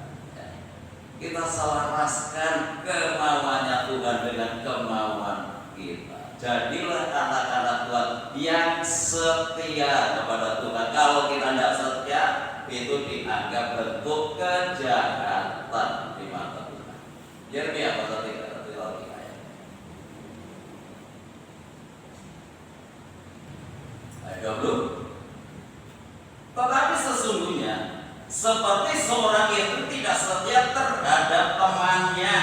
Kita selaraskan kemauannya Tuhan dengan kemauan kita. Jadilah anak-anak Tuhan yang setia kepada Tuhan. Kalau kita tidak setia, itu dianggap bentuk kejahatan di mata Tuhan. Yeremia pasal 3 ayat 20. Tetapi sesungguhnya seperti seorang itu tidak setia terhadap temannya.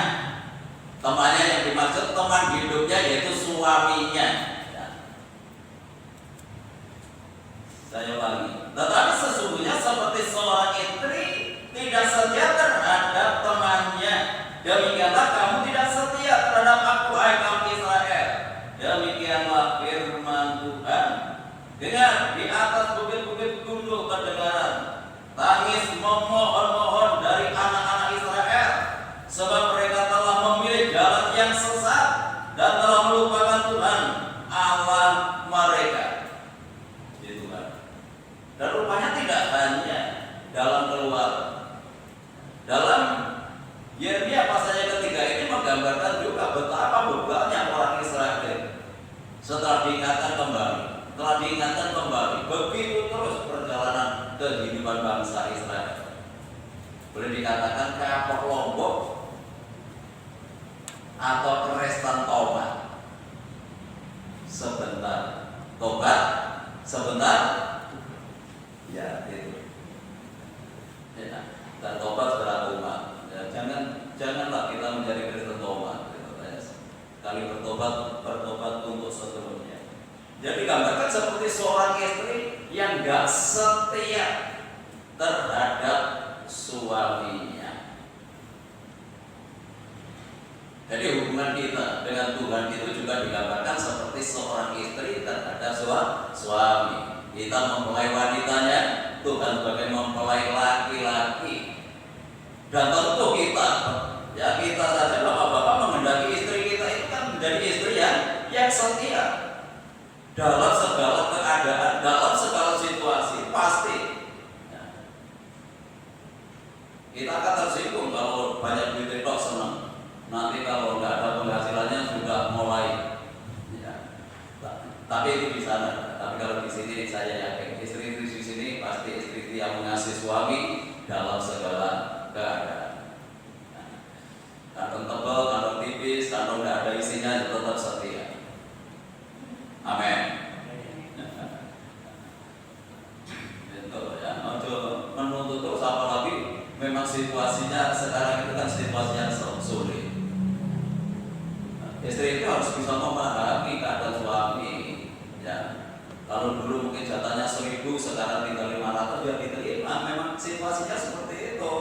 Temannya yang dimaksud teman hidupnya yaitu suaminya. Saya ulangi. Tetapi sesungguhnya seperti seorang istri tidak setia terhadap temannya, demikianlah kamu tidak setia terhadap aku, hai kaum Israel. Demikianlah firman Tuhan. Dengar, di atas bukit-bukit gunung kedengaran tangis memohon-mohon dari anak-anak Israel, sebab mereka telah memilih jalan yang sesat dan telah melupakan Tuhan Allah mereka. Itu kan. Dan rupanya tidak hanya dalam keluaran. Dalam Yeremia pasal yang ketiga ini menggambarkan juga betapa bebannya orang Israel setelah diingatkan kembali, begitu terus perjalanan kehidupan bangsa Israel. Boleh dikatakan kapok lombok atau kerestan tomat. Sebentar tobat, sebentar ya itu. Ya, dan tobat setelah umat. Ya, janganlah kita menjadi Kristen tomat. Kali bertobat untuk seterusnya. Jadi gambarkan seperti seorang istri yang gak setia terhadap suaminya. Jadi hubungan kita dengan Tuhan itu juga digambarkan seperti seorang istri terhadap suami. Kita mempelai wanitanya, Tuhan sebagai mempelai laki-laki. Dan tentu kita saja bapak-bapak menghendaki istri kita itu kan menjadi istri yang setia dalam segala keadaan, dalam segala situasi, pasti. Kita akan tersinggung kalau banyak duit itu senang. Nanti kalau nggak ada penghasilannya sudah mulai. Tapi itu di sana. Tapi kalau di sini saya yakin istri di sini pasti istri yang mengasihi suami dalam segala keadaan. Kantong tebal, kantong tipis, kantong nggak ada isinya tetap setia. Amin. Itu ya, menuntut terus apalagi memang situasinya sekarang itu kan situasi yang sulit. Istri itu harus bisa memahami keadaan suami. Ya, kalau dulu mungkin jatahnya 1.000, sekarang tinggal 500 ya diterima. Memang situasinya seperti itu.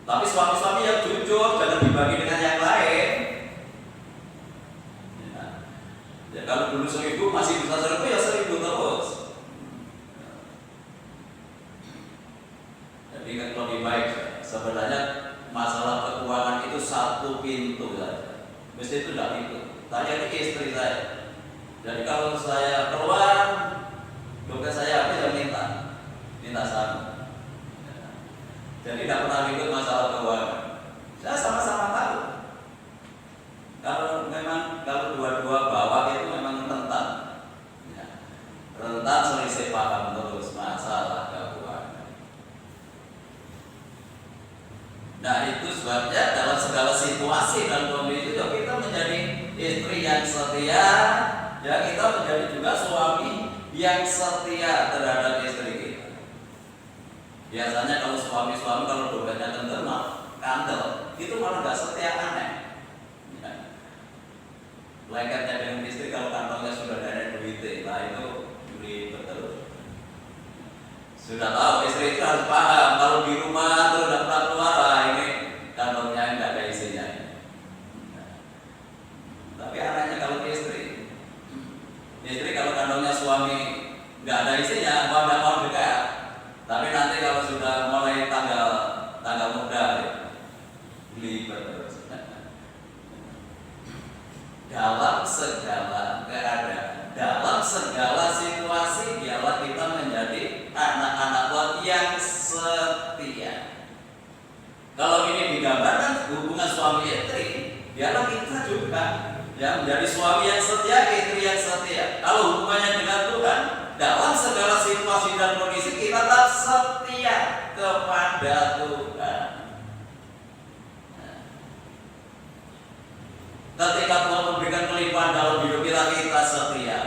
Tapi suami-suami yang jujur jangan dibagi dengan yang lain. Ya, kalau dulu 1.000 masih bisa 1.000 ya 1.000 terus. Jadi kan lebih baik. Sebenarnya masalah keuangan itu satu pintu saja. Mesti itu tidak itu. Tanya ini istri saya. Jadi kalau saya keluar, dompet saya habis ya minta sama. Jadi tidak pernah ribut masalah keuangan. Saya sama-sama tahu. Kalau dua-dua bawa itu memang rentan. Ya. Rentan selisih paham terus masalah keuangan. Nah itu sebabnya dalam segala situasi dan kondisi itu kita menjadi istri yang setia, ya kita menjadi juga suami yang setia terhadap istri kita. Biasanya kalau suami-suami kalau dompetnya kandel, itu malah nggak setia, aneh. Ya. Lengketnya dengan istri kalau kantongnya sudah ada duit, nah itu ribet terus. Sudah tahu istri itu harus paham kalau di rumah terus tidak pernah keluar, ini kantongnya nggak ada isinya. segala keadaan, dalam segala situasi, biarlah kita menjadi anak-anak Tuhan yang setia. Kalau ini digambarkan hubungan suami istri, biarlah kita juga yang menjadi suami yang setia, istri yang setia. Kalau hubungannya dengan Tuhan, dalam segala situasi dan kondisi kita tetap setia kepada Tuhan. Ketika Tuhan memberikan kelimpahan dalam hidup kita, kita setia.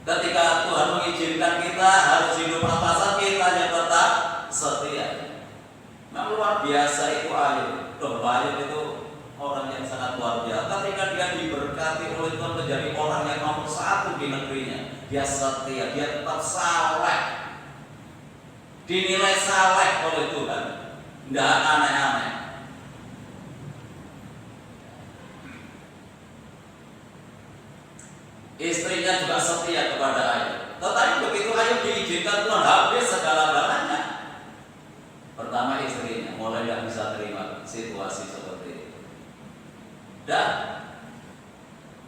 Ketika Tuhan mengizinkan kita harus hidup pas-pasan, kita yang tetap setia. Nah, luar biasa itu Ayub. Ayub itu orang yang sangat luar biasa. Ketika dia diberkati oleh Tuhan menjadi orang yang nomor 1 di negerinya, dia setia, dia tetap saleh, dinilai saleh oleh Tuhan, tidak aneh-aneh. Istrinya juga setia kepada Ayub. Tetapi begitu Ayub diizinkan Tuhan habis segala-galanya, pertama istrinya mulai tidak bisa terima situasi seperti itu, dan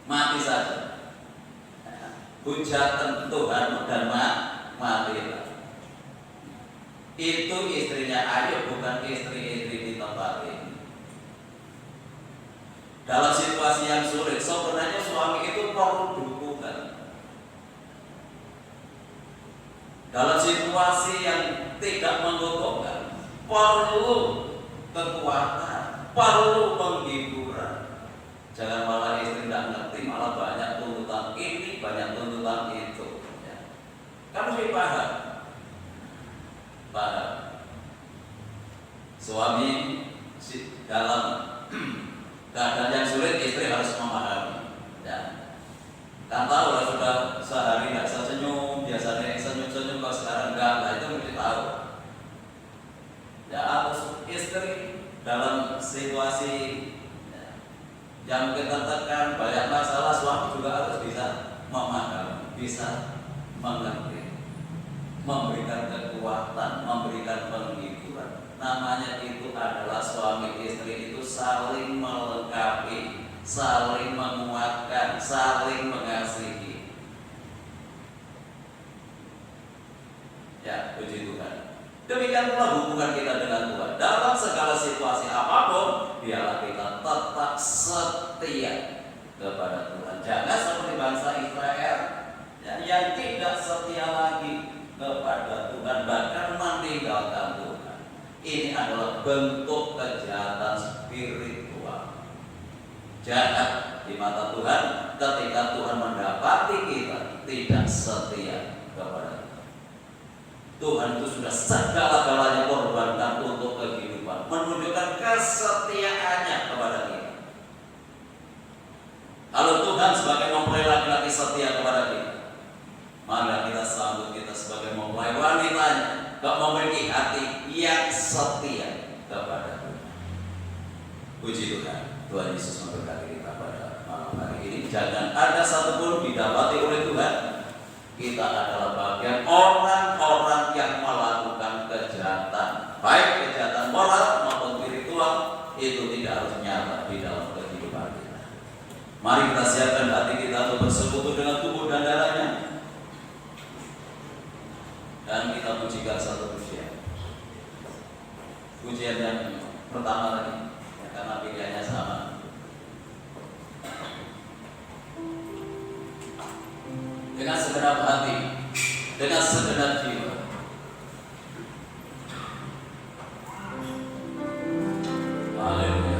mati saja. Hujatan Tuhan dan matilah. Itu istrinya Ayub, bukan istri-istri di tempat ini. Dalam situasi yang sulit, sebenarnya suami itu perlu dukungan. Dalam situasi yang tidak menguntungkan, perlu kekuatan, perlu penghiburan. Jangan malah istri tidak ngerti, malah banyak tuntutan ini, banyak tuntutan itu. Ya. Kan mesti paham. Suami dalam keadaan yang sulit, istri harus memahami. Ya. Kan tahu lah, sudah sehari nggak bisa senyum, biasanya senyum-senyum, kalau sekarang enggak, nah itu mesti tahu. Ya, harus istri dalam situasi yang kita tekan banyak masalah, suami juga harus bisa memahami, bisa mengerti, memberikan kekuatan, memberikan penghiburan. Namanya itu adalah suami istri itu saling melengkapi, saling menguatkan, saling mengasihi. Ya, puji Tuhan. Demikian pula hubungan kita dengan Tuhan. Dalam segala situasi apapun, biarlah kita tetap setia kepada Tuhan. Jangan seperti bangsa Israel yang tidak setia lagi kepada Tuhan, bahkan meninggalkan Tuhan. Ini adalah bentuk kejahatan spiritual. Jahat di mata Tuhan ketika Tuhan mendapati kita tidak setia kepada Tuhan. Tuhan itu sudah segala-galanya korbankan untuk kehidupan, menunjukkan kesetiaannya kepada kita. Kalau Tuhan sebagai mempelai laki-laki setia kepada kita, maka kita sambut kita sebagai mempelai wanitanya, memiliki hati yang setia kepada Tuhan. Puji Tuhan. Tuhan Yesus memberkati kita pada malam hari ini. Jangan ada satupun didapati oleh Tuhan kita adalah bagian orang-orang yang melakukan kejahatan, baik kejahatan moral maupun spiritual, itu tidak harus nyata di dalam kehidupan kita. Mari kita siapkan hati kita untuk bersekutu dengan tubuh dan darahnya, dan kita pujikan satu pujian. Pujian yang pertama tadi, ya, karena pilihannya sama. Dengan segenap hati, dengan segenap jiwa. Haleluya.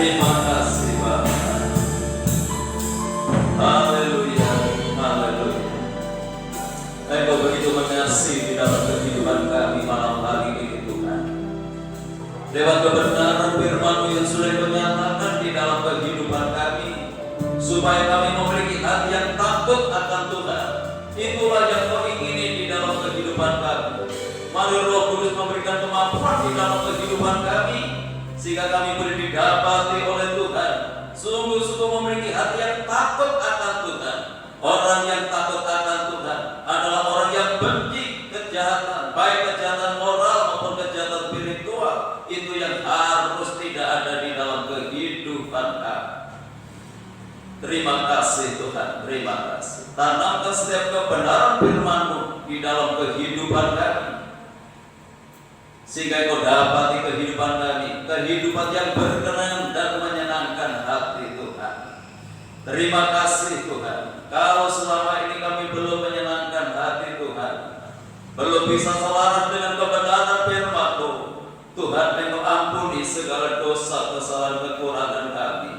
Terima kasih Bapa. Haleluya, haleluya. Engkau begitu mengasihi di dalam kehidupan kami malam hari ini Tuhan. Lewat kebenaran firman-Mu yang sudah Kau nyatakan di dalam kehidupan kami, supaya kami memiliki hati yang takut akan Tuhan. Itulah yang Kau ingini di dalam kehidupan kami. Mari Roh Kudus memberikan kemampuan di dalam kehidupan kami, sehingga kami boleh didapati oleh Tuhan. Sungguh-sungguh memiliki hati yang takut akan Tuhan. Orang yang takut akan Tuhan adalah orang yang benci kejahatan, baik kejahatan moral maupun kejahatan spiritual. Itu yang harus tidak ada di dalam kehidupan kami. Terima kasih Tuhan, terima kasih. Tanamkan setiap kebenaran firman-Mu di dalam kehidupan kami, sehingga Kau dapati kehidupan kami, kehidupan yang berkenan dan menyenangkan hati Tuhan. Terima kasih Tuhan. Kalau selama ini kami belum menyenangkan hati Tuhan, belum bisa selaras dengan kebenaran firman-Mu, Tuhan Engkau ampuni segala dosa, kesalahan, kekurangan kami.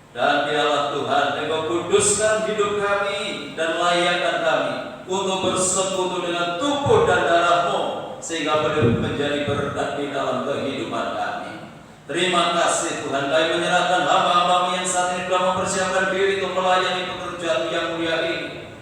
Dan biarlah Tuhan Engkau kuduskan hidup kami dan layakkan kami untuk bersekutu dengan tubuh dan darah-Mu, sehingga boleh menjadi berkat di dalam kehidupan kami. Terima kasih Tuhan. Kami menyerahkan hamba-hamba-Mu yang saat ini telah mempersiapkan diri untuk melayani pekerjaan yang mulia ini.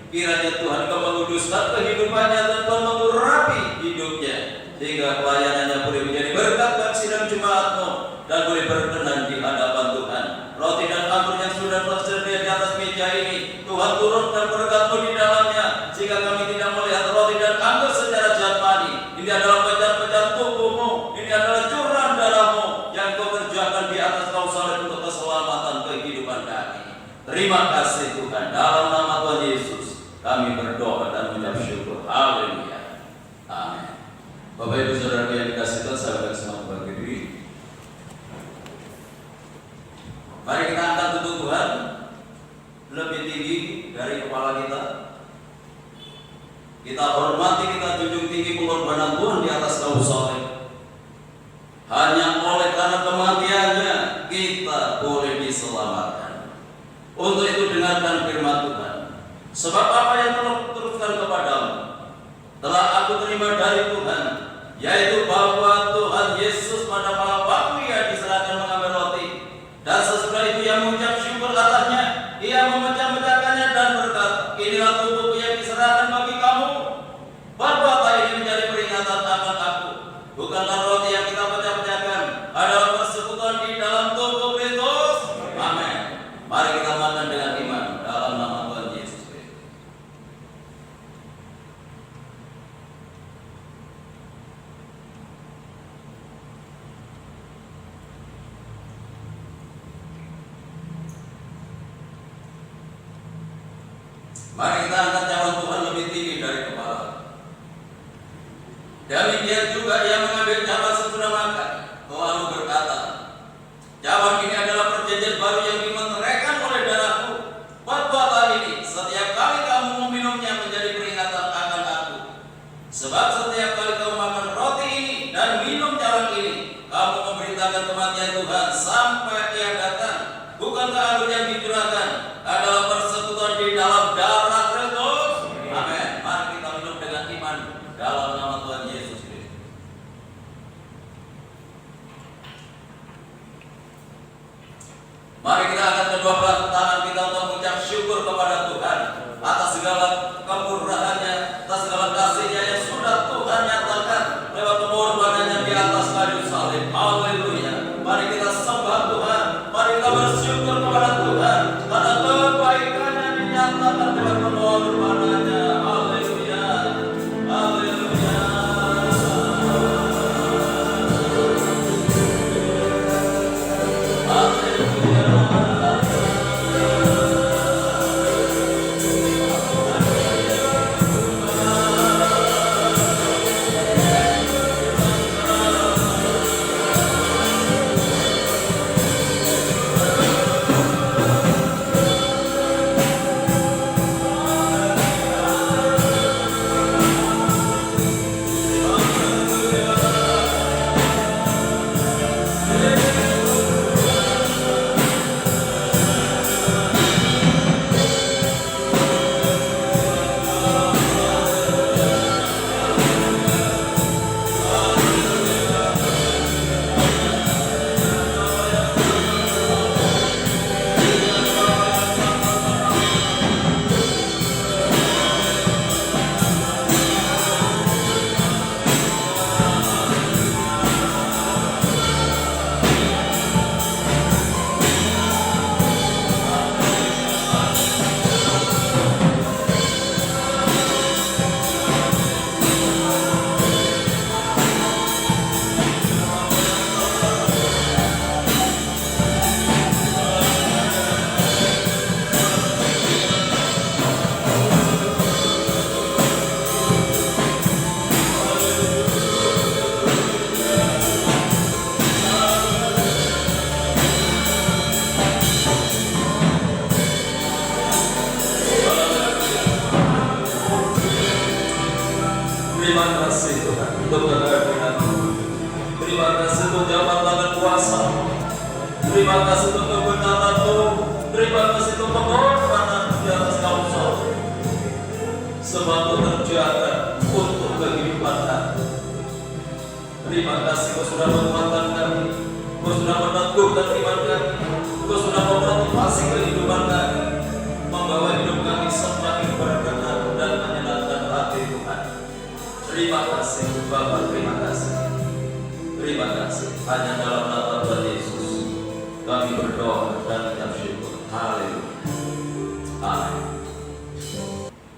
Kiranya Tuhan Kau menguduskan kehidupannya dan Tuhan mengurapi hidupnya, sehingga pelayanannya boleh menjadi berkat bagi sidang jemaat-Mu dan boleh berkenan di hadapan Tuhan. Roti dan anggur yang sudah tersedia di atas meja ini, Tuhan turunkan berkat-Mu di dalamnya, sehingga kami tidak melihat roti dan anggur secara jasmani. Ini adalah pecahan-pecahan tubuh-Mu, ini adalah curahan darah-Mu yang Kau kerjakan di atas kayu salib untuk keselamatan kehidupan kami. Terima kasih Tuhan. Dalam nama Tuhan Yesus kami berdoa dan mengucap syukur. Haleluya. Amin. Bapak Ibu Saudara yang dikasihi Tuhan, sahabat semua berdiri. Mari kita angkat tubuh Tuhan lebih tinggi dari kepala kita. Kita hormati, kita junjung tinggi pengorbanan Tuhan di atas kayu salib. Hanya oleh karena kematiannya kita boleh diselamatkan. Untuk itu dengarkan firman Tuhan. Sebab apa yang telah kuteruskan kepadamu telah aku terima dari Tuhan, yaitu bahwa Tuhan Yesus pada malam waktu Ia diserahkan mengambil roti, dan sesudah itu Ia mengucap syukur atasnya, Ia memecah-mecahkannya dan berkata, inilah tubuhku yang diserahkan bagi kamu. Perbuatan ini menjadi peringatan akan aku. Bukanlah roti yang kita pecah-pecahkan adalah persekutuan di dalam tubuh Kristus. Amin. Mari kita makan dengan iman dalam nama Tuhan Yesus Kristus. Mari kita angkat cawan Tuhan lebih tinggi dari kepala. Demikian juga Ia mengambil cawan sesudah makan, lalu berkata, cawan ini adalah perjanjian baru yang dimeteraikan oleh darah-Ku. Perbuatan ini setiap kali kamu meminumnya menjadi peringatan akan Aku. Sebab setiap kali kamu makan roti ini dan minum cawan ini, kamu memberitakan kematian Tuhan sampai Ia datang. Bukankah anggur yang dicurahkan adalah persekutuan di dalam darah Kristus? Amin. Mari kita minum dengan iman dalam nama Tuhan Yesus Kristus. Terima kasih untuk kebenaran-Mu. Terima kasih untuk pengorbanan di atas kaum. Semua itu terjaga untuk kehidupan kami. Terima kasih Kau sudah menguatkan kami, Kau sudah meneguhkan iman kami, Kau sudah memotivasi kehidupan kami, membawa hidup kami semakin berkenan dan menyenangkan hati Tuhan. Terima kasih Bapa, terima kasih. Terima kasih. Hanya dalam nama Tuhan Yesus kami berdoa dan mengucap syukur. Haleluya. Amin.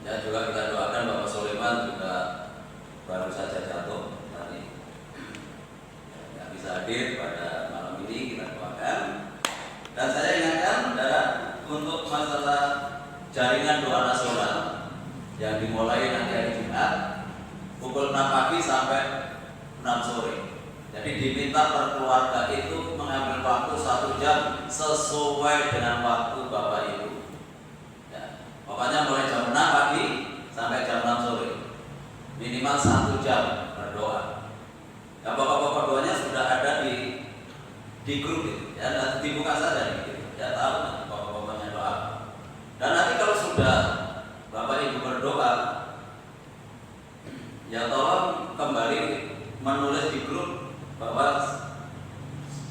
Ya, juga kita doakan Bapak Soleman juga baru saja jatuh tadi, tidak bisa hadir pada malam ini, kita doakan. Dan saya ingatkan untuk masalah jaringan doa nasional yang dimulai nanti hari Jumat pukul 6 pagi sampai 6 sore. Jadi diminta per keluarga itu mengambil waktu 1 jam sesuai dengan waktu Bapak Ibu. Ya, pokoknya mulai jam 6 pagi sampai jam 6 sore. Minimal 1 jam berdoa. Ya, pokok-pokok doanya sudah ada di grup itu. Ya, nanti dibuka saja gitu. Ya, tahu nanti pokok-pokoknya doa. Dan nanti kalau sudah Bapak Ibu berdoa, ya tolong kembali menulis di grup bahwa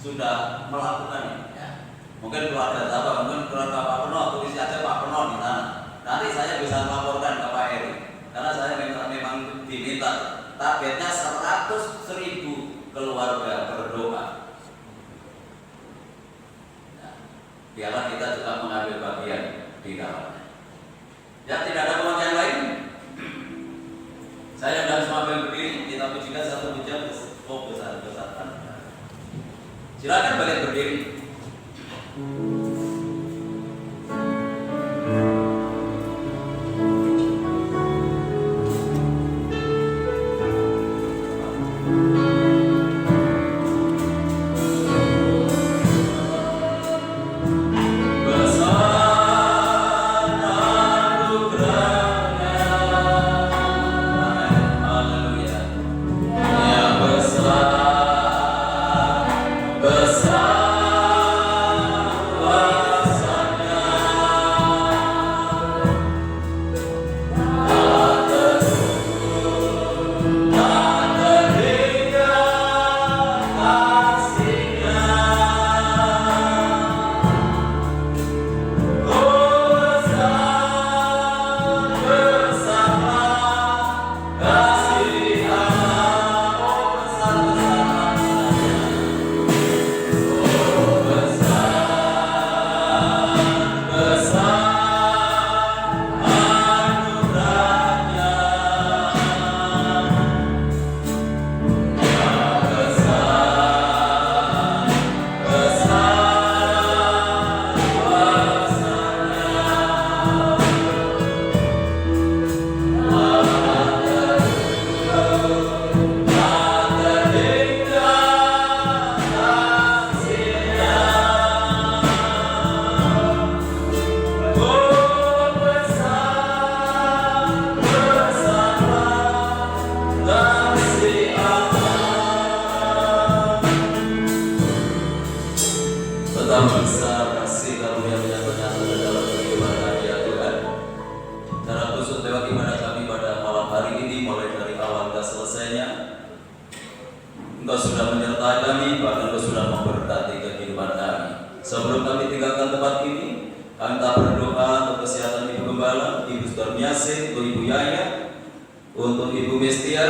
sudah melakukan ya. Mungkin keluarga Bapak, mungkin keluarga Pak Peno, tulis aja Pak Peno di sana. Nanti saya bisa melaporkan ke Pak Eri, karena saya memang diminta targetnya 100.000 keluarga berdoa. Nah, biarlah kita juga mengambil bagian di dalamnya. Ya, tidak ada pengertian lain. Saya dan semua berdiri, kita pujikan satu pujian. Oh, besar-besar. Silakan balik berdiri. Betapa besar kasih karunia menyatu-nyata dalam kehidupan kami ya Tuhan. Dalam khusus lewat ibadah kami pada malam hari ini, mulai dari awal hingga selesainya, Engkau sudah menyertai kami, bahkan Engkau sudah memberkati kehidupan kami. Sebelum kami tinggalkan tempat ini, kami tak berdoa untuk kesehatan Ibu Gembala, Ibu Sudarmiasih, untuk Ibu Yaya, untuk Ibu Mestia.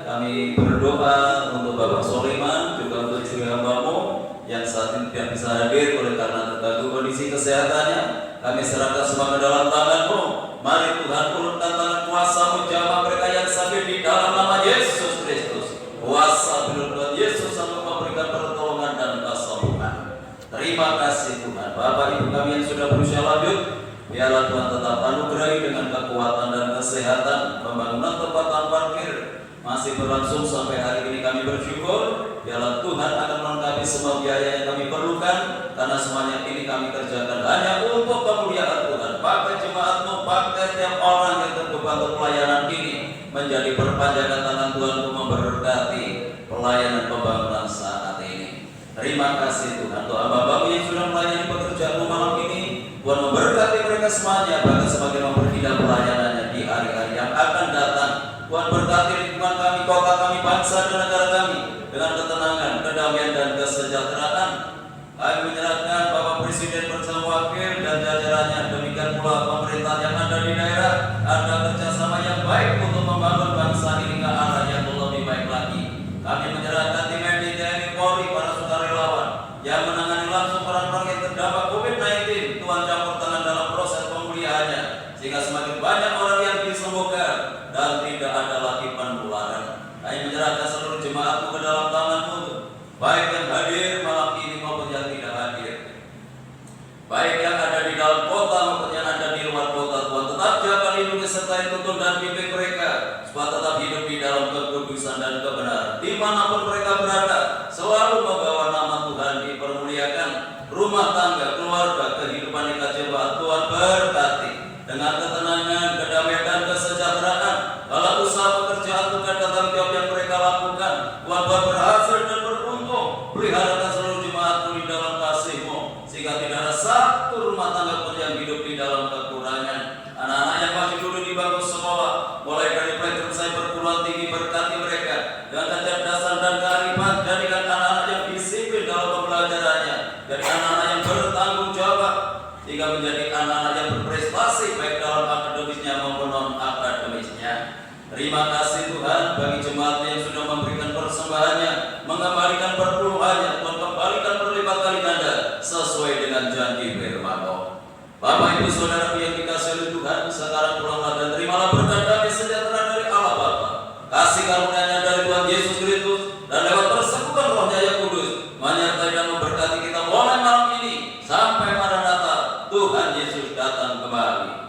Kami berdoa untuk Bapak Soleman, juga untuk istri hamba-Mu yang saat ini tidak bisa hadir oleh karena terganggu kondisi kesehatannya. Kami serahkan semua ke dalam tangan-Mu. Mari Tuhan urutkan tangan kuasa-Mu, jamah mereka yang sakit di dalam nama Yesus Kristus. Kuasa Tuhan Yesus sanggup memberikan pertolongan dan kesembuhan. Terima kasih Tuhan. Bapak Ibu kami yang sudah berusia lanjut, biarlah Tuhan tetap anugerahi dengan kekuatan dan kesehatan. Pembangunan tempat parkir masih berlangsung sampai hari ini, kami bersyukur. Biarlah Tuhan akan melengkapi semua biaya yang kami perlukan, karena semuanya ini kami kerjakan hanya untuk kemuliaan Tuhan. Pakai jemaat-Mu, pakai setiap orang yang terbeban untuk pelayanan ini, menjadi perpanjangan tangan Tuhan untuk memberkati pelayanan pembangunan saat ini. Terima kasih Tuhan, doa Bapak yang sudah melayani pekerjaanmu malam ini, Tuhan memberkati mereka semuanya, bahkan semakin memperindah pelayanannya di hari-hari yang akan datang. Tuhan berkati lingkungan kami, kota kami, bangsa dan negara kami dengan ketenangan, kedamaian dan kesejahteraan. Kami menyerahkan Bapak Presiden bersama wakil dan jajarannya, demikian pula pemerintah yang ada di daerah, ada kerjasama yang baik untuk membangun bangsa ini ke arah yang lebih baik lagi. Kami menyerahkan tim medis TNI Polri, para sukarelawan yang menangani langsung orang-orang yang terdampak COVID-19. Tuhan campur tangan dalam proses pemulihannya, sehingga semakin banyak orang yang disembuhkan dan tidak ada lagi penularan. Kami menyerahkan seluruh jemaatmu ke dalam tangan-Mu, baik yang hadir malam ini maupun yang tidak hadir, baik yang ada di dalam kota maupun yang ada di luar kota. Tuhan tetap jaga, lindungi, sertai, tuntun dan bimbing mereka supaya tetap hidup di dalam kekudusan dan kebenaran. Dimanapun mereka berada, selalu membawa nama Tuhan dipermuliakan. Rumah tangga, keluarga, kehidupan jemaat Tuhan berkati dengan ketenangan, kedamaian dan kesejahteraan. Dalam usaha pekerjaan, tugas dan tanggung jawab yang mereka lakukan, Tuhan buat berhasil dan beruntung. Peliharakan seluruh jemaat-Mu di dalam kasih-Mu, sehingga tidak ada satu rumah tangga pun yang hidup di dalam kekurangan. Anak-anak yang masih duduk di bangku sekolah, mulai dari playgroup sampai perguruan tinggi, berkati mereka dengan kecerdasan dan kearifan. Jadikan anak-anak yang disiplin dalam pembelajarannya, dari anak-anak yang bertanggung jawab, hingga menjadi anak-anak yang berprestasi baik dalam akademisnya maupun non-akademisnya. Terima kasih Tuhan bagi jemaat yang sudah memberikan persembahannya, mengembalikan perpuluhannya. Tuhan kembalikan berlipat kali ganda sesuai dengan janji firman-Mu. Bapak Ibu Saudara yang dikasihi oleh Tuhan, sekarang pulanglah dan terimalah berkat damai sejahtera dari Allah Bapa, kasih karunia-Nya dari Tuhan Yesus Kristus, dan lewat persekutuan Roh-Nya yang kudus menyertai dan memberkati kita mulai malam ini sampai Maranatha, Tuhan Yesus datang kembali.